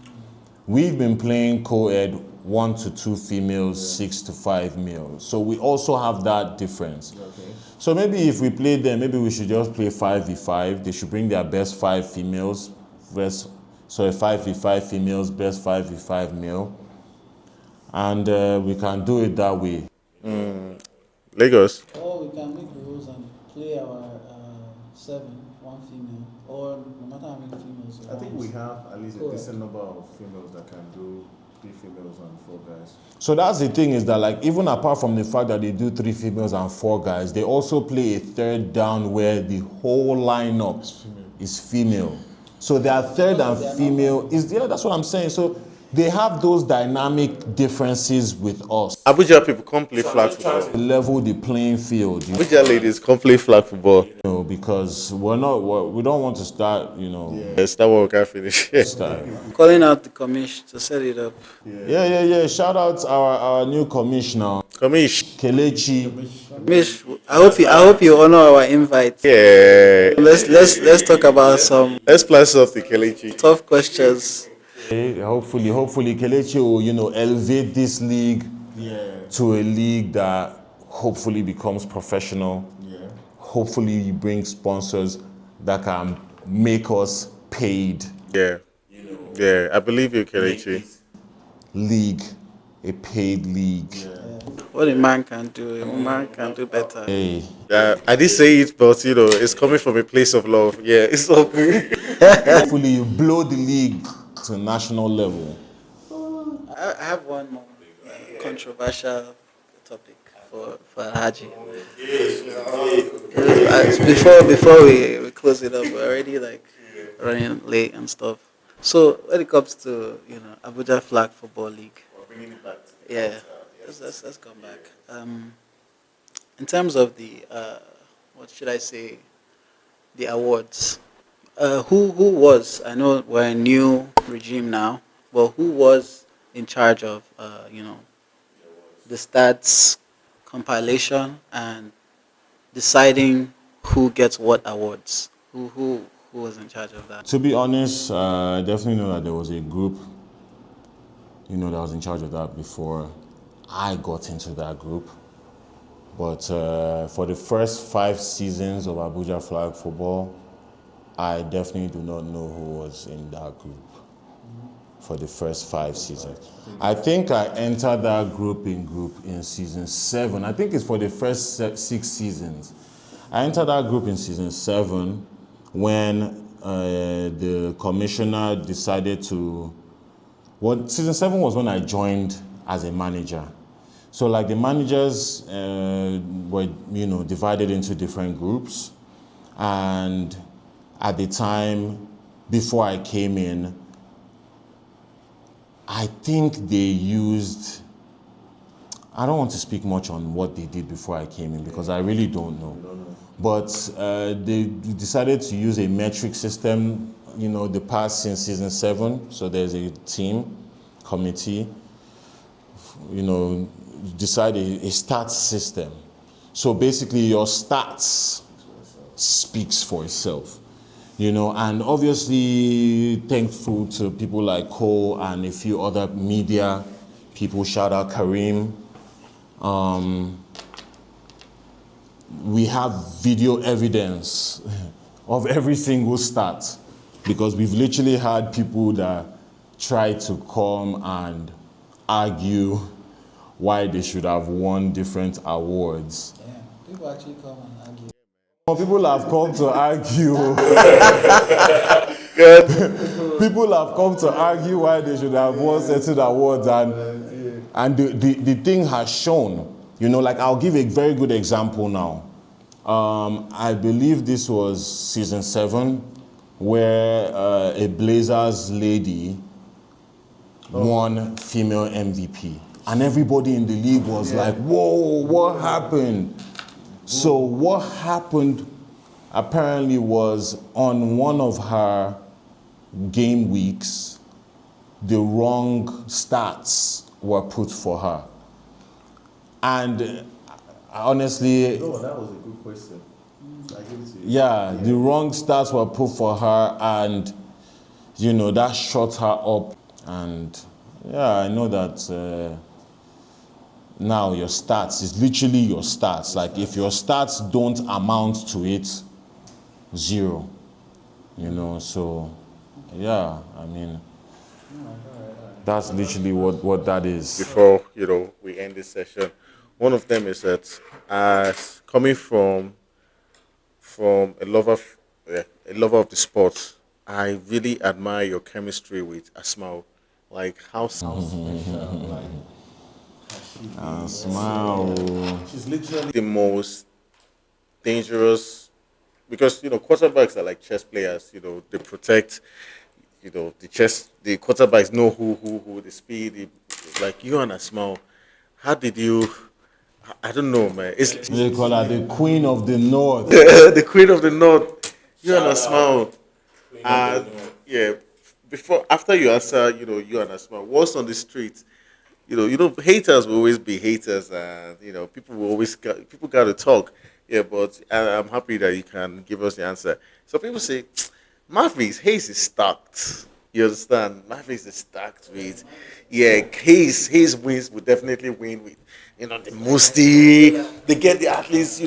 We've been playing co-ed 1 to 2 females, 6 to 5 males. So we also have that difference. Okay. So maybe if we play them, maybe we should just play 5v5. They should bring their best 5 females, 5v5 females, best 5v5 male. And we can do it that way. Lagos. Or we can make rules and play our 7, 1 female, or no matter how many females you I think want. we have at least a Correct. decent number of females that can do 3 females and 4 guys. So that's the thing, is that even apart from the fact that they do 3 females and 4 guys, they also play a third down where the whole lineup is female. So their third and female is that's what I'm saying. So they have those dynamic differences with us. Abuja people can't play flag football. Level the playing field, Abuja ladies can't play flag football. because we don't want to start, Yes, that one we can't finish. start. Calling out the commission to set it up. Yeah. Shout out our new commissioner, Kamish. Kelechi. Mish, I hope you honor our invite. Yeah. Let's talk about some Let's play something, Kelechi. tough questions. Hopefully Kelechi will, elevate this league to a league that hopefully becomes professional. Yeah. Hopefully you bring sponsors that can make us paid. Yeah. Yeah, I believe you, Kelechi. League, a paid league. What a man can do, a woman can do better. Hey, I did say it, but it's coming from a place of love. Yeah, it's all good. hopefully you blow the league to national level. I have one more controversial topic for Haji. Before we close it up, we're already running late and stuff. So when it comes to Abuja Flag Football League, yeah, let's come back. In terms of the what should I say, the awards. Who was, I know we're a new regime now, but who was in charge of the stats compilation and deciding who gets what awards? Who was in charge of that? To be honest, I definitely know that there was a group, that was in charge of that before I got into that group. But for the first 5 seasons of Abuja Flag Football, I definitely do not know who was in that group for the first 5 seasons. I think I entered that group in season 7. I think it's for the first 6 seasons. I entered that group in season 7 when the commissioner decided to. Well, season 7 was when I joined as a manager. So like the managers were, divided into different groups. And at the time, before I came in, I think they used, I don't want to speak much on what they did before I came in because I really don't know. But they decided to use a metric system, the past since season 7. So there's a team, committee, decide a stats system. So basically your stats speaks for itself. And obviously thankful to people like Cole and a few other media people, shout out Kareem. We have video evidence of every single stat because we've literally had people that try to come and argue why they should have won different awards. Yeah, people actually come and argue. Well, people have come to argue. People have come to argue why they should have won certain awards, and the thing has shown. Like I'll give a very good example now. I believe this was season 7, where a Blazers lady won female MVP. And everybody in the league was like, whoa, what happened? So what happened apparently was on one of her game weeks, the wrong stats were put for her. And honestly, Oh, that was a good question. I give it to you. yeah, the wrong stats were put for her, and that shut her up. And yeah, I know that now your stats is literally your stats. Like if your stats don't amount to it, 0. So yeah, I mean, that's literally what that is. Before we end this session, one of them is that as coming from a lover of the sport, I really admire your chemistry with Asmao. Like how Smile. She's literally the most dangerous because quarterbacks are like chess players. They protect. The quarterbacks know who the speed. Like you and Asmao, how did you? I don't know, man. It's They call her the Queen of the North. the queen of the north. You and Asmao. Yeah. After you answer, you and Asmao. What's on the street? Haters will always be haters, and people will people got to talk. Yeah, but I'm happy that you can give us the answer. So people say, Mavericks Hayes is stacked. You understand? Mavericks is stacked with, yeah. Hayes wins will definitely win with, the Musti. They get the athletes.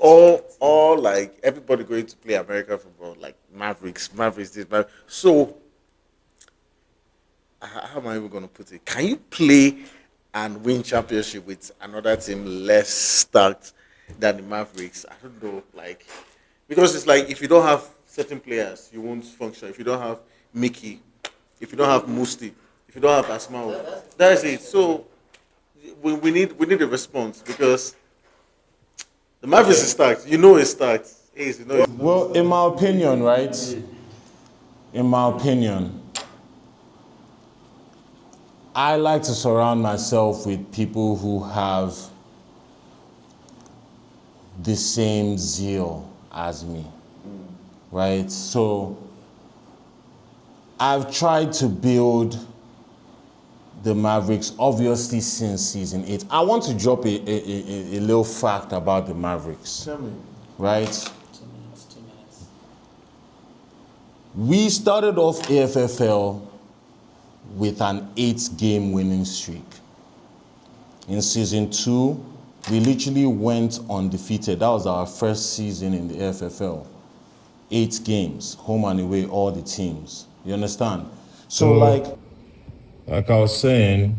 All like everybody going to play American football like Mavericks this. So how am I even going to put it? Can you play and win championship with another team less stacked than the Mavericks? I don't know, because it's like if you don't have certain players, you won't function. If you don't have Mickey, if you don't have Musti, if you don't have Asmao, that's it. So we need a response because the Mavericks is stacked. It's stacked. Well, in my opinion, right? In my opinion, I like to surround myself with people who have the same zeal as me, right? So I've tried to build the Mavericks, obviously, since season 8. I want to drop a little fact about the Mavericks. Tell me. Right? 2 minutes, 2 minutes. We started off AFFL with an 8-game winning streak. In season 2, we literally went undefeated. That was our first season in the AFFL. 8 games, home and away, all the teams. You understand? So like I was saying,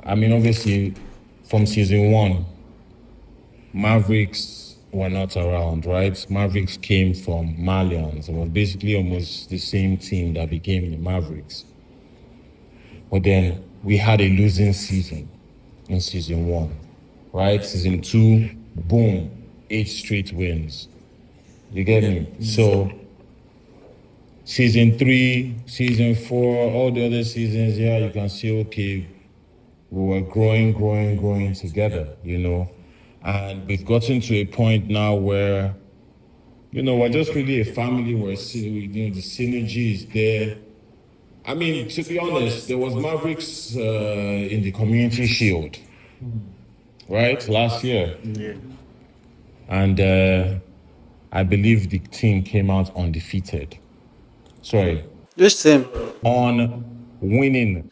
obviously, from season 1, Mavericks were not around, right? Mavericks came from Malians. It was basically almost the same team that became the Mavericks. But then we had a losing season in season 1, right? Season 2, boom, 8 straight wins. You get me? So season 3, season 4, all the other seasons, you can see, okay, we were growing together, And we've gotten to a point now where, we're just really a family where, the synergy is there. I mean, to be honest, there was Mavericks in the Community Shield, right, last year. Yeah. And I believe the team came out undefeated. Sorry. Which team? On winning.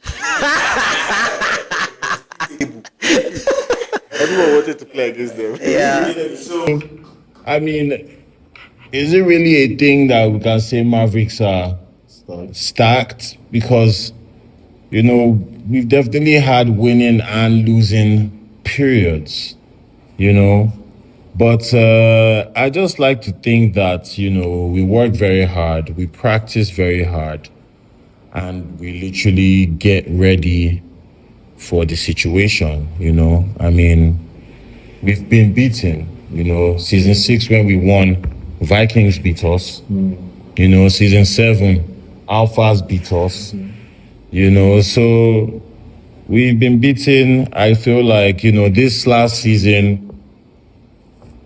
Everyone wanted to play against them. Yeah. So, I mean, is it really a thing that we can say Mavericks are stacked? Because, we've definitely had winning and losing periods, But I just like to think that, we work very hard, we practice very hard, and we literally get ready for the situation, I mean, we've been beaten, season 6 when we won, Vikings beat us, season 7, Alphas beat us, so we've been beaten. I feel like, this last season,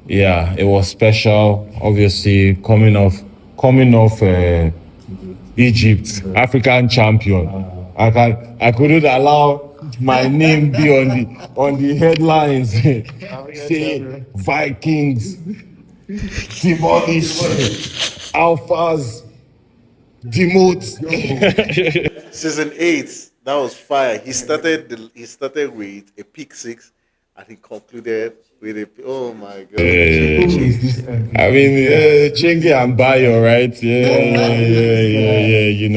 yeah, it was special, obviously, coming off Egypt, African champion. I couldn't allow my name be on the headlines. Say Vikings demolish, Alphas demote. Season 8, that was fire. He started with a pick 6, and he concluded with a. Oh my god! I mean, Chingy and Bayo, right? Yeah.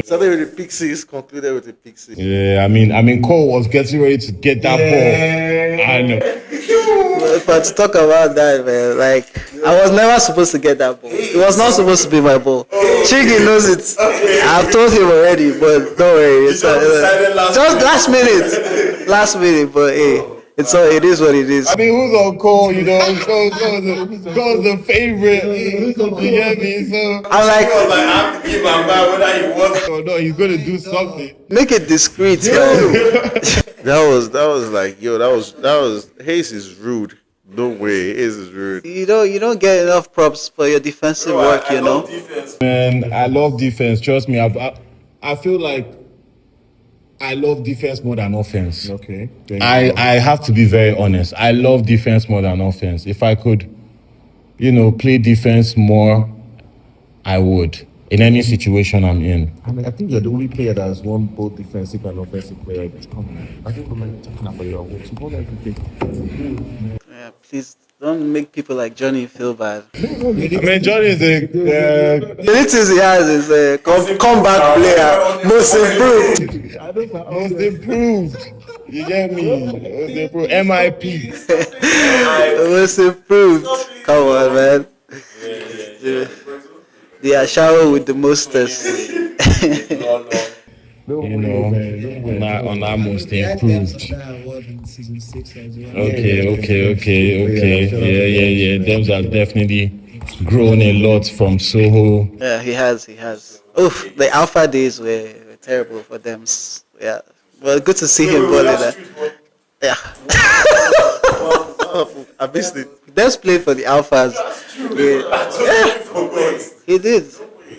Started with a pick 6, concluded with a pick 6. Yeah, I mean, Cole was getting ready to get that ball. I know. But to talk about that, man, like, I was never supposed to get that ball. It was not supposed to be my ball. Chigi knows it. I've told him already, but don't worry. It's just last minute, but hey, it is what it is. I mean, who's on call? Cole's the favorite. You get me? So I'm like, I have to give my man whether he wants or no, he's gonna do something. make it discreet, yo. That was like, yo, that was Hayes is rude. No way, Hayes is rude. You don't get enough props for your defensive work, I love defense. Man, I love defense. Trust me, I feel like I love defense more than offense. Okay. I have to be very honest. I love defense more than offense. If I could, play defense more, I would. In any situation I'm in. I mean, I think you're the only player that has won both defensive and offensive player. I think we're talking about your awards. You won everything. Yeah, please don't make people like Johnny feel bad. I mean, Johnny is The little he has is a comeback player, most improved. most improved. You get me? Most improved. MIP. Most improved. Come on, man. They are shower with the mostest. On that most improved. That award in season 6 as well. Okay. Those are definitely grown a lot from Soho. Yeah, he has. Oof, the alpha days were terrible for them. Yeah, well, good to see him balling that. Yeah. I missed it. Debs played for the Alphas. He did.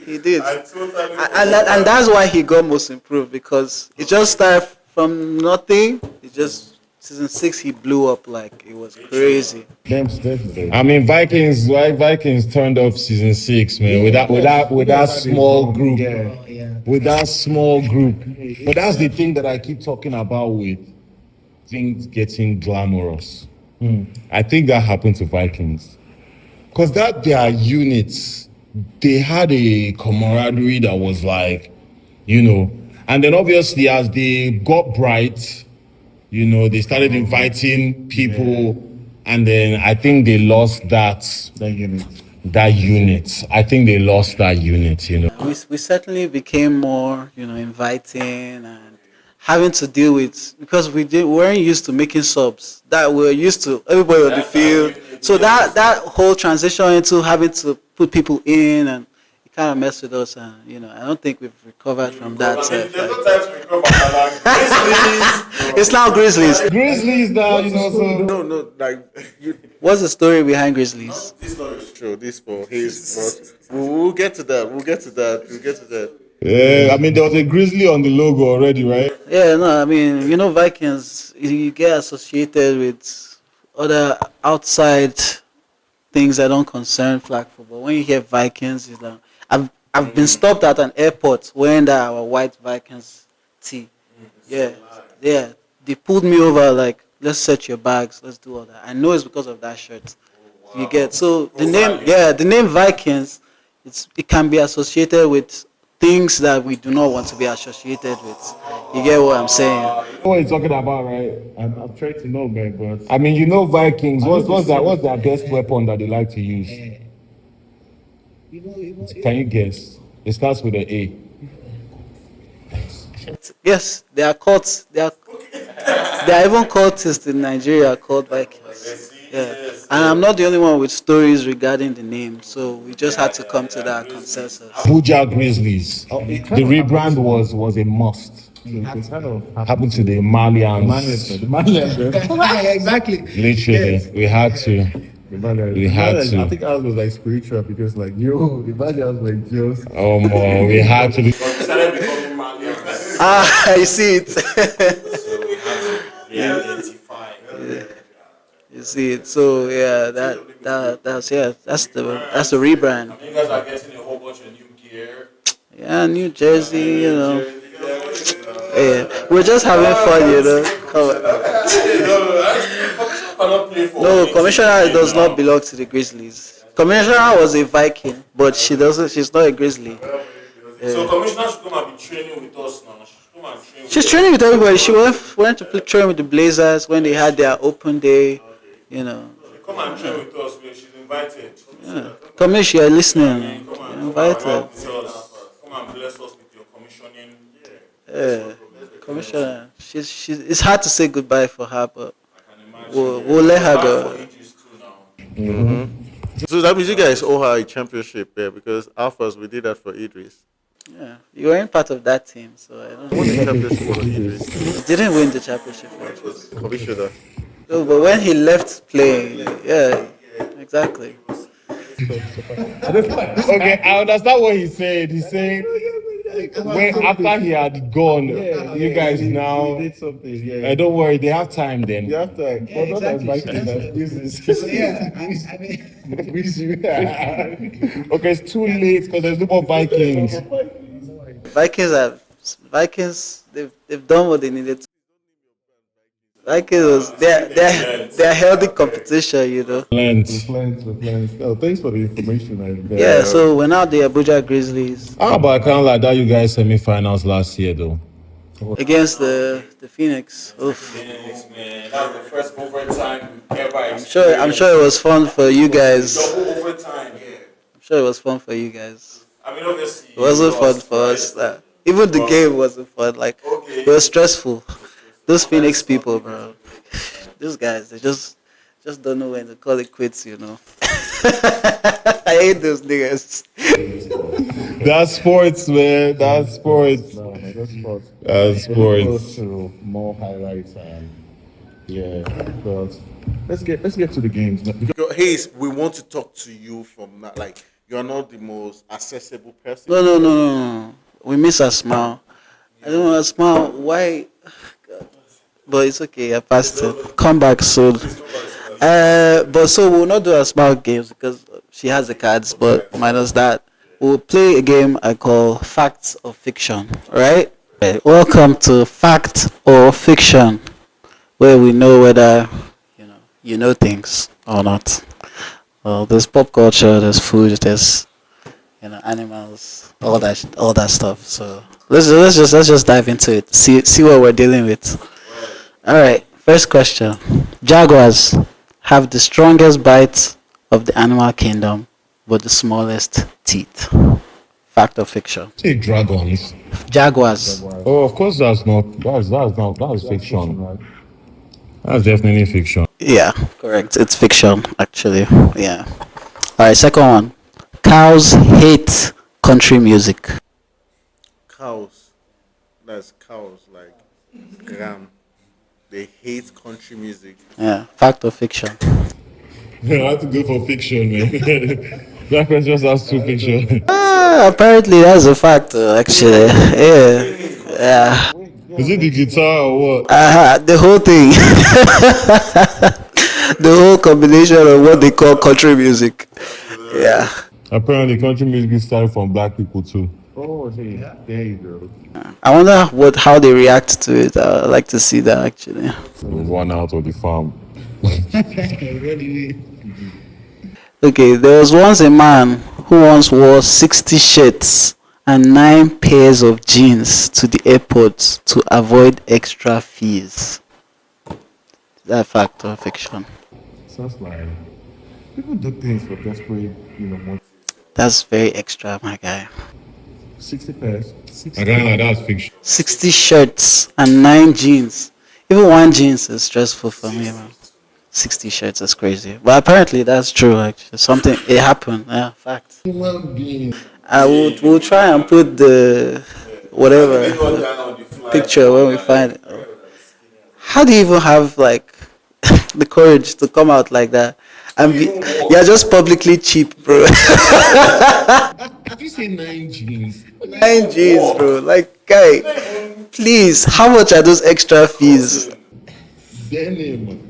He did. And that's why he got most improved, because it just started from nothing. It just season 6 he blew up like it was crazy. I mean, Vikings turned up season 6, man, with that small group. With that small group. But that's the thing that I keep talking about with things getting glamorous. I think that happened to Vikings. Because that their units, they had a camaraderie that was like, and then obviously as they got bright, they started inviting people, and then I think they lost that unit. I think they lost that unit. We certainly became more, inviting and having to deal with, because we weren't used to making subs. That we're used to everybody on the field. So that whole transition into having to put people in, and it kind of messed with us. And I don't think we've recovered from that. There's no time to recover. It's now Grizzlies. Grizzlies now, so No, like What's the story behind Grizzlies? this story is true. This for his, but we'll get to that. yeah, I mean there was a grizzly on the logo already, right? Yeah, no, I mean, Vikings, you get associated with other outside things that don't concern flag football. When you hear Vikings, it's like, I've been stopped at an airport wearing our white Vikings tee. Yeah. They pulled me over like, let's set your bags, let's do all that. I know it's because of that shirt. You get, so the name Vikings, it can be associated with things that we do not want to be associated with. You get what I'm saying? You know what you're talking about, right? I'm trying to know, man, but I mean, Vikings. What's their best weapon that they like to use? Can you guess? It starts with an A. Yes, they are cults. They are even cultists in Nigeria called Vikings. Yeah, and I'm not the only one with stories regarding the name, so we just had to come to that consensus. Abuja Grizzlies. The rebrand was a must. Happened to the Malians. Exactly. Literally, we had to. We had to. I think ours was like spiritual because, like, the Malians were just. Oh, man, we had to. I see it. You see it. So yeah, that's the rebrand. You guys are getting a whole bunch of new gear. Yeah, New Jersey, Yeah, we're just having fun, No, Commissioner does not belong to the Grizzlies. Commissioner was a Viking, but she's not a Grizzly. So Commissioner should come and be training with us now. She's training with everybody. She went to train with the Blazers when they had their open day, Come and train with us. She's invited. Yeah. Commissioner, you're listening. You're invited. Come and bless us with your commissioning. Yeah. Commissioner, it's hard to say goodbye for her, but we'll let her go. So that means you guys owe her a championship, because Alphas, we did that for Idris. Yeah, you weren't part of that team, so I don't know. Won the championship for Idris. Didn't win the championship for Idris. Commissioner. No, but when he left playing, yeah, exactly. Okay, I understand what he's saying. He's saying after he had gone, you guys now. Did something, Don't worry, they have time then. You have to. Not as Vikings as business. Okay, it's too late because there's no more Vikings. Vikings. They've done what they needed to. Vikings, they're healthy competition, Length. Oh, thanks for the information. Yeah, so we're now the Abuja Grizzlies But I can't like that. You guys semi-finals last year though. against the Phoenix. Oof. Phoenix, man, that was the first overtime ever. I'm sure it was fun for you guys. Double overtime. I'm sure it was fun for you guys. I mean, obviously. It wasn't fun for us. Even the game wasn't fun. Like, it was stressful. Those Phoenix people, bro. Those guys, they just don't know when to call it quits, I hate those niggas. That's sports, man. That's sports. That's sports. That's sports. To more highlights and Yeah, but let's get to the games. Because Hayes, we want to talk to you from that. Like, you're not the most accessible person No, no, no, because no, no. We miss a smile. I don't want to smile. Why? But it's okay. I passed it. Come back soon. But so we'll not do a smile games because she has the cards. But minus that, we'll play a game I call Facts or Fiction. Right? Welcome to Fact or Fiction, where we know whether you know things or not. Well, there's pop culture, there's food, there's animals, all that stuff. So let's just dive into it. See what we're dealing with. All right. First question: Jaguars have the strongest bite of the animal kingdom, but the smallest teeth. Fact or fiction? Say dragons. Jaguars. Oh, of course that's fiction. right? That's definitely fiction. Yeah, correct. It's fiction, actually. Yeah. All right. Second one: Cows hate country music. cows, that's cows, like ram, they hate country music. Yeah. Fact or fiction? I have to go for fiction, man. That question just has two fiction. Apparently that's a fact, actually. Yeah. Yeah. Is it the guitar or what? The whole thing. The whole combination of what they call country music. Yeah. Apparently, country music started from black people too. Oh, hey, there you go. I wonder how they react to it. I'd like to see that, actually. One out of the farm. Okay, there was once a man who once wore 60 shirts and 9 pairs of jeans to the airport to avoid extra fees. Is that fact or fiction? Sounds like people do things for desperate, money. That's very extra, my guy. 60 pairs. I can't lie, that's fiction. 60 shirts and 9 jeans. Even one jeans is stressful for me, man. 60 shirts is crazy. But apparently that's true, actually. Something, it happened. Yeah, fact. Human being. I would we'll try and put the whatever picture when we find it. How do you even have like the courage to come out like that? And you're just publicly cheap, bro. Did you say 9 G's? 9 G's, bro. Like, guy, please, how much are those extra fees? Denim.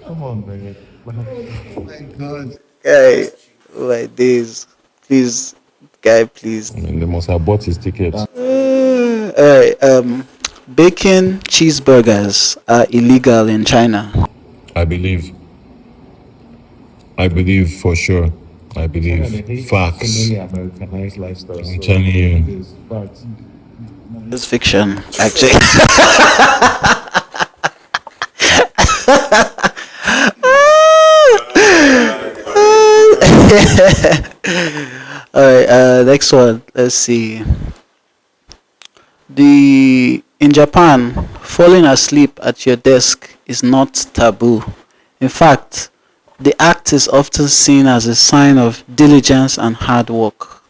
Come on, man. Oh my god. Guy, oh my days. Please, guy, please. I mean, they must have bought his ticket. Alright, bacon cheeseburgers are illegal in China. I believe. I believe for sure. I believe. Facts. Really Americanized lifestyle. I'm telling you. It's facts. It's fiction, actually. Alright, next one. Let's see. In Japan, falling asleep at your desk is not taboo. In fact, the act is often seen as a sign of diligence and hard work.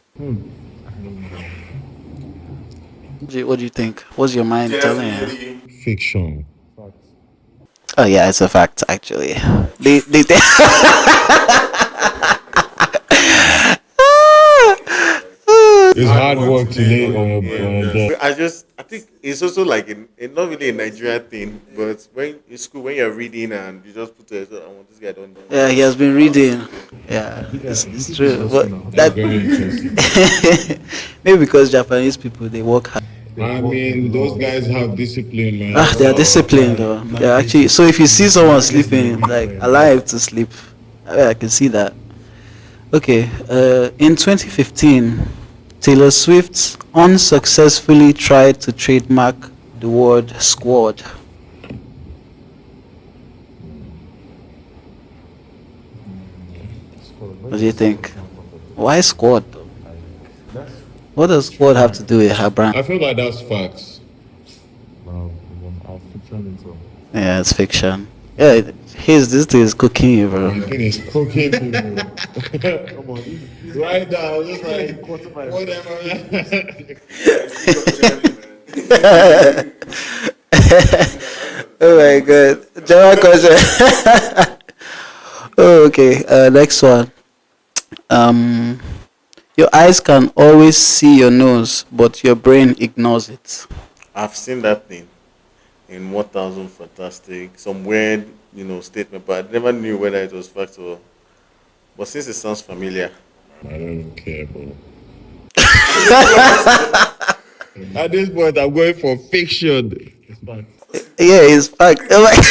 What do you think? What's your mind telling you? Fiction. Oh yeah, it's a fact actually. They It's hard work to lay on your desk. I think it's also like not really a Nigeria thing, but when in school when you're reading and you just put it, I want this guy done. Yeah, he has been reading. Yeah, it's true. But that Very interesting. maybe because Japanese people they work hard. I mean, those guys have discipline, man. They are disciplined though. Yeah, actually. So if you see someone sleeping like alive to sleep, I can see that. Okay. In 2015, Taylor Swift unsuccessfully tried to trademark the word squad. What do you think? Why squad? What does squad have to do with her brand? I feel like that's facts. I'll fiction it. Yeah, it's fiction. Yeah, this thing is cooking you, bro. I think it's cooking. Come on, right now, just like whatever. Oh my god. General question. Oh, okay. Next one. Um, your eyes can always see your nose, but your brain ignores it. I've seen that thing in 1000 Fantastic, some weird, statement, but I never knew whether it was fact or. But since it sounds familiar, I don't care, bro. At this point, I'm going for fiction. Yeah, it's fact. I'm like,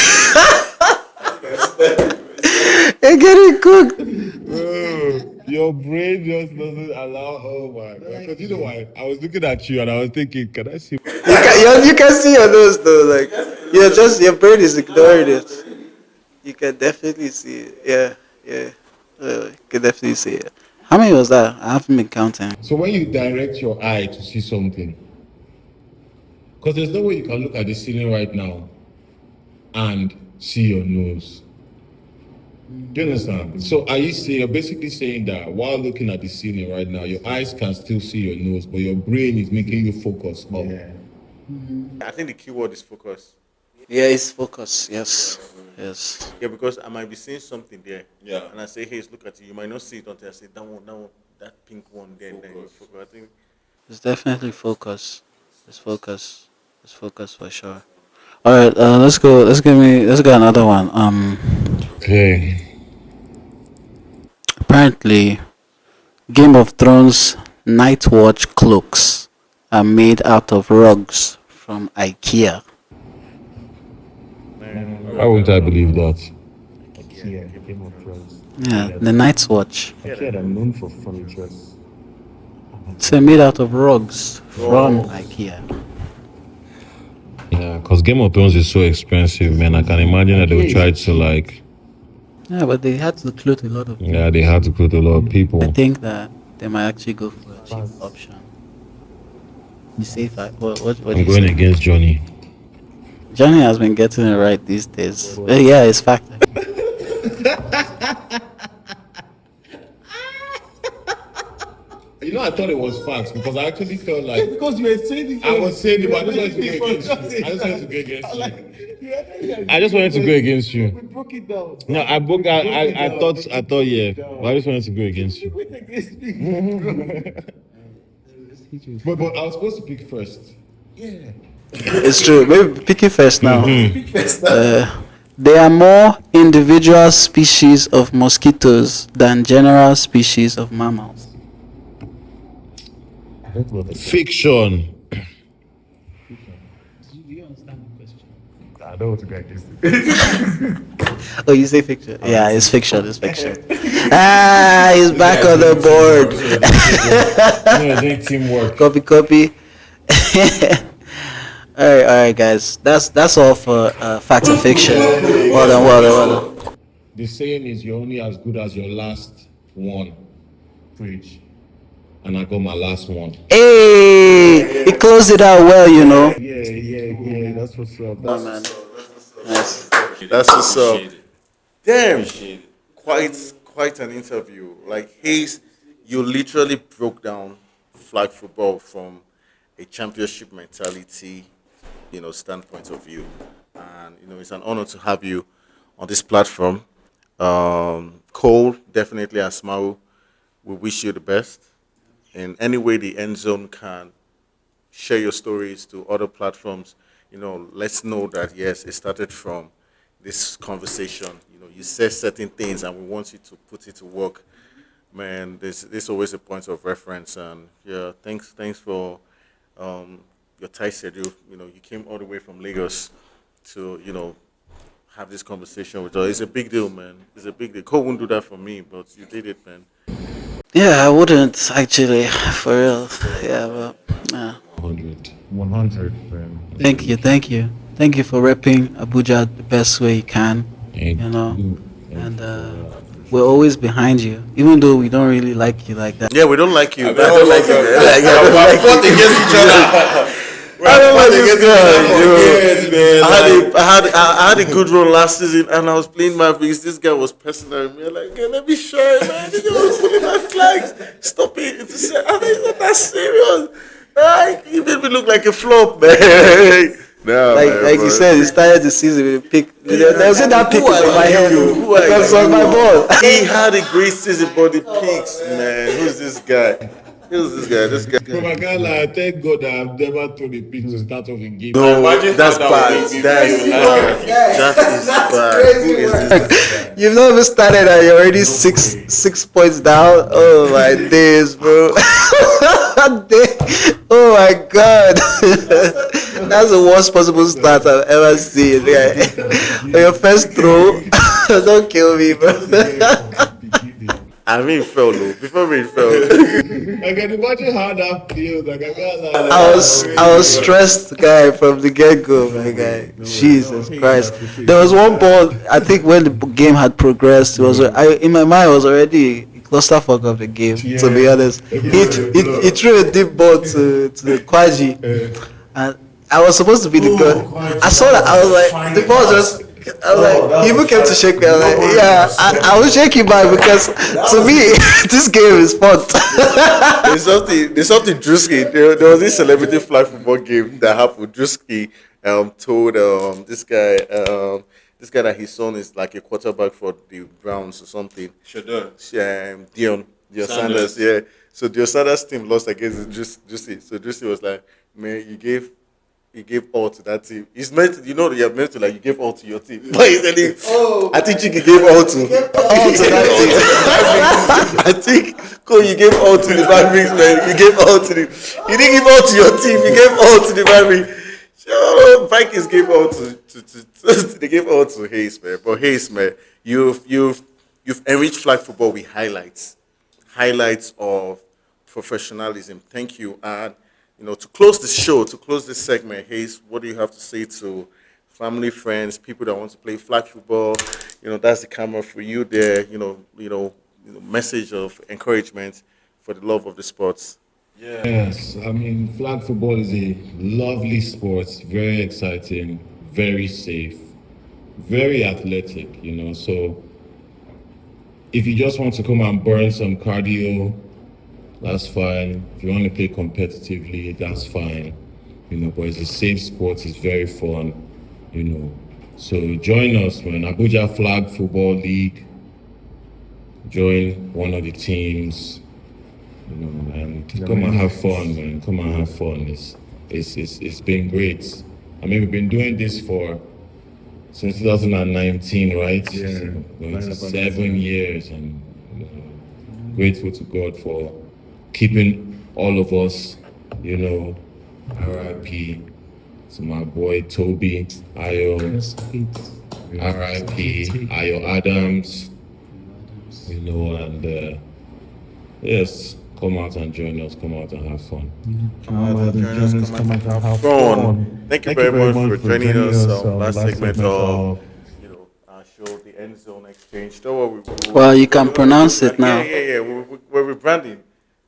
you're getting cooked. Bro, your brain just doesn't allow. Oh my god! Because you know why? I was looking at you and I was thinking, can I see? You can see your nose though. Like your brain is ignoring it. You can definitely see it. Yeah, yeah. You can definitely see it. How many was that? I haven't been counting. So when you direct your eye to see something, because there's no way you can look at the ceiling right now and see your nose. Do you understand? So you're basically saying that while looking at the ceiling right now, your eyes can still see your nose, but your brain is making you focus up. Yeah. I think the keyword is focus. Yeah, it's focus. Yes, yes. Yeah, because I might be seeing something there. Yeah. And I say, hey, look at it. You might not see it until I say, that one, that pink one there. Then you focus. I think. It's definitely focus. It's focus. It's focus for sure. All right, let's go. Let's get another one. Okay. Apparently, Game of Thrones Night Watch cloaks are made out of rugs from IKEA. Why won't I believe that? Yeah, Game of Thrones. Yeah, the Night's Watch. Ikea are known for furnitures. So made out of rugs from IKEA. Yeah, because Game of Thrones is so expensive, man. I can imagine that they'll try to Yeah, but they had to clothe a lot of people. yeah, they had to put a lot of people. I think that they might actually go for a cheap option. You see, if what do I'm you going say? against Johnny. Johnny has been getting it right these days. Yeah, it's fact. You know, I thought it was facts because I actually felt like Because you were saying I was saying it, but I just wanted to go against you. I just wanted to go against you. I just wanted to go against you. We broke it down. No, I thought, yeah, but I just wanted to go against you. Went against me. But I was supposed to pick first. Yeah. It's true. Maybe pick it first now. There are more individual species of mosquitoes than general species of mammals. I don't know the Fiction. Do you understand the question? I don't want to go against it. Oh, you say fiction? Yeah, it's fiction. It's fiction. He's back on the board. No, doing teamwork. Copy. all right, guys. That's all for facts and fiction. Well done. The saying is you're only as good as your last one. Preach. And I got my last one. Hey, he closed it out well, you know. Yeah. That's what's up. Oh man, nice. That's what's up. Damn, quite an interview. Like Hayes, you literally broke down flag football from a championship mentality, standpoint of view, and it's an honor to have you on this platform. Cole, definitely, and Smaru, we wish you the best. In any way the end zone can share your stories to other platforms, let's know that yes, it started from this conversation. You said certain things and we want you to put it to work. Man, this always a point of reference, and yeah, thanks for your tight schedule. You came all the way from Lagos to have this conversation with us. It's a big deal, man. It's a big deal. Cole wouldn't do that for me, but you did it, man. Yeah, I wouldn't actually, for real. Yeah, but yeah. 100, man. Thank you for repping Abuja the best way you can. And we're always behind you, even though we don't really like you like that. Yeah, we don't like you. I don't like you. We fought against each other. I don't like this guy. I had a good run last season, and I was playing Mavericks. This guy was personal me. I'm like, okay, let me show you, man. This guy was pulling my flags. Stop it. It's not that serious. You made me look like a flop, man. No, Like you said, he started the season with a pick. There was that pick in my head. Who are Because on my ball. He had a great season, but the picks, man. Who's this guy? Who's this guy? This guy. Bro, I can't lie. Thank God that I've never thrown a pick to start off in game. No, Imagine that's how that bad. would make me That's feel, bad. That is bad. Who is this? You've not even started and you're already 6 points down. Oh my days, bro. Oh my god. That's the worst possible start I've ever seen. Yeah. On your first throw, don't kill me, bro. I mean, fell though. Before we fell. I can imagine how that feels. Like, I can't lie. I was stressed, guy, from the get go, my guy. Jesus Christ! There was one ball. I think when the game had progressed, in my mind it was already a clusterfuck of the game. To be honest, he threw a deep ball to Kwaji, and I was supposed to be the goal. I saw that. I was like, the ball just. I was like, he even came to shake me. I was like, yeah, I will shake you back because to me, this game is fun. There's something Drewski. There was this celebrity flag football game that happened. Drewski told this guy that his son is like a quarterback for the Browns or something. Dion Sanders. Yeah. So Dion Sanders' team lost against Drewski. So Drewski was like, man, he gave all to that team. He's meant to, you're meant to like you gave all to your team. But he's telling, I think Chiki gave all to that team. I think Cole, you gave all to the Mavericks, man. You gave all to the. You didn't give all to your team. You gave all to the Mavericks. Sure, Vikings gave all to they gave all to Hayes, man. But Hayes, man, you've enriched flag football with highlights of professionalism. Thank you. And to close the show, to close this segment, Hayes, what do you have to say to family, friends, people that want to play flag football? That's the camera for you there. Message of encouragement for the love of the sports. Yeah. Yes, I mean, flag football is a lovely sport, very exciting, very safe, very athletic, So if you just want to come and burn some cardio, that's fine. If you want to play competitively, that's fine. But it's a safe sport, it's very fun, So join us, man. Abuja Flag Football League. Join one of the teams, and come and have fun, man. Come and have fun. It's been great. I mean, we've been doing this since 2019, right? Yeah. So, going to 7 years, and grateful to God for keeping all of us, RIP to my boy Toby, Ayo, RIP, Ayo Adams, and yes, come out and join us, come out and have fun. Come out and have fun. Thank you very much for joining us on last segment of our show, the End Zone Exchange. Well, you can pronounce it now. Yeah. We're rebranding,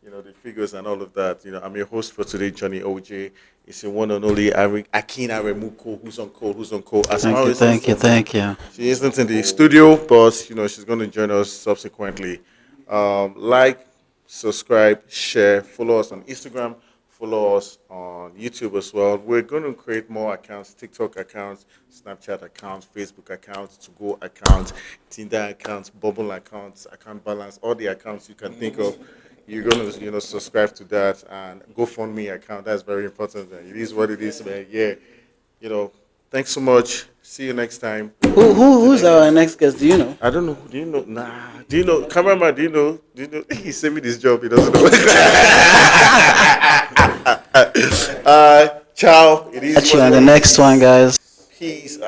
the figures and all of that. I'm your host for today, Johnny OJ. It's the one and only Akin Aremuko, who's on call. Thank you. She isn't in the studio, but she's going to join us subsequently. Like, subscribe, share, follow us on Instagram, follow us on YouTube as well. We're going to create more accounts: TikTok accounts, Snapchat accounts, Facebook accounts, To-Go accounts, Tinder accounts, Bubble accounts, account balance, all the accounts you can think of. You're going to, subscribe to that, and GoFundMe account. That's very important. It is what it is, man. Yeah. Thanks so much. See you next time. Who's our next guest? Do you know? I don't know. Do you know? Nah. Do you know? Cameraman, do you know? He sent me this job. He doesn't know. Ciao. It is. Catch you on the next one, guys. Peace.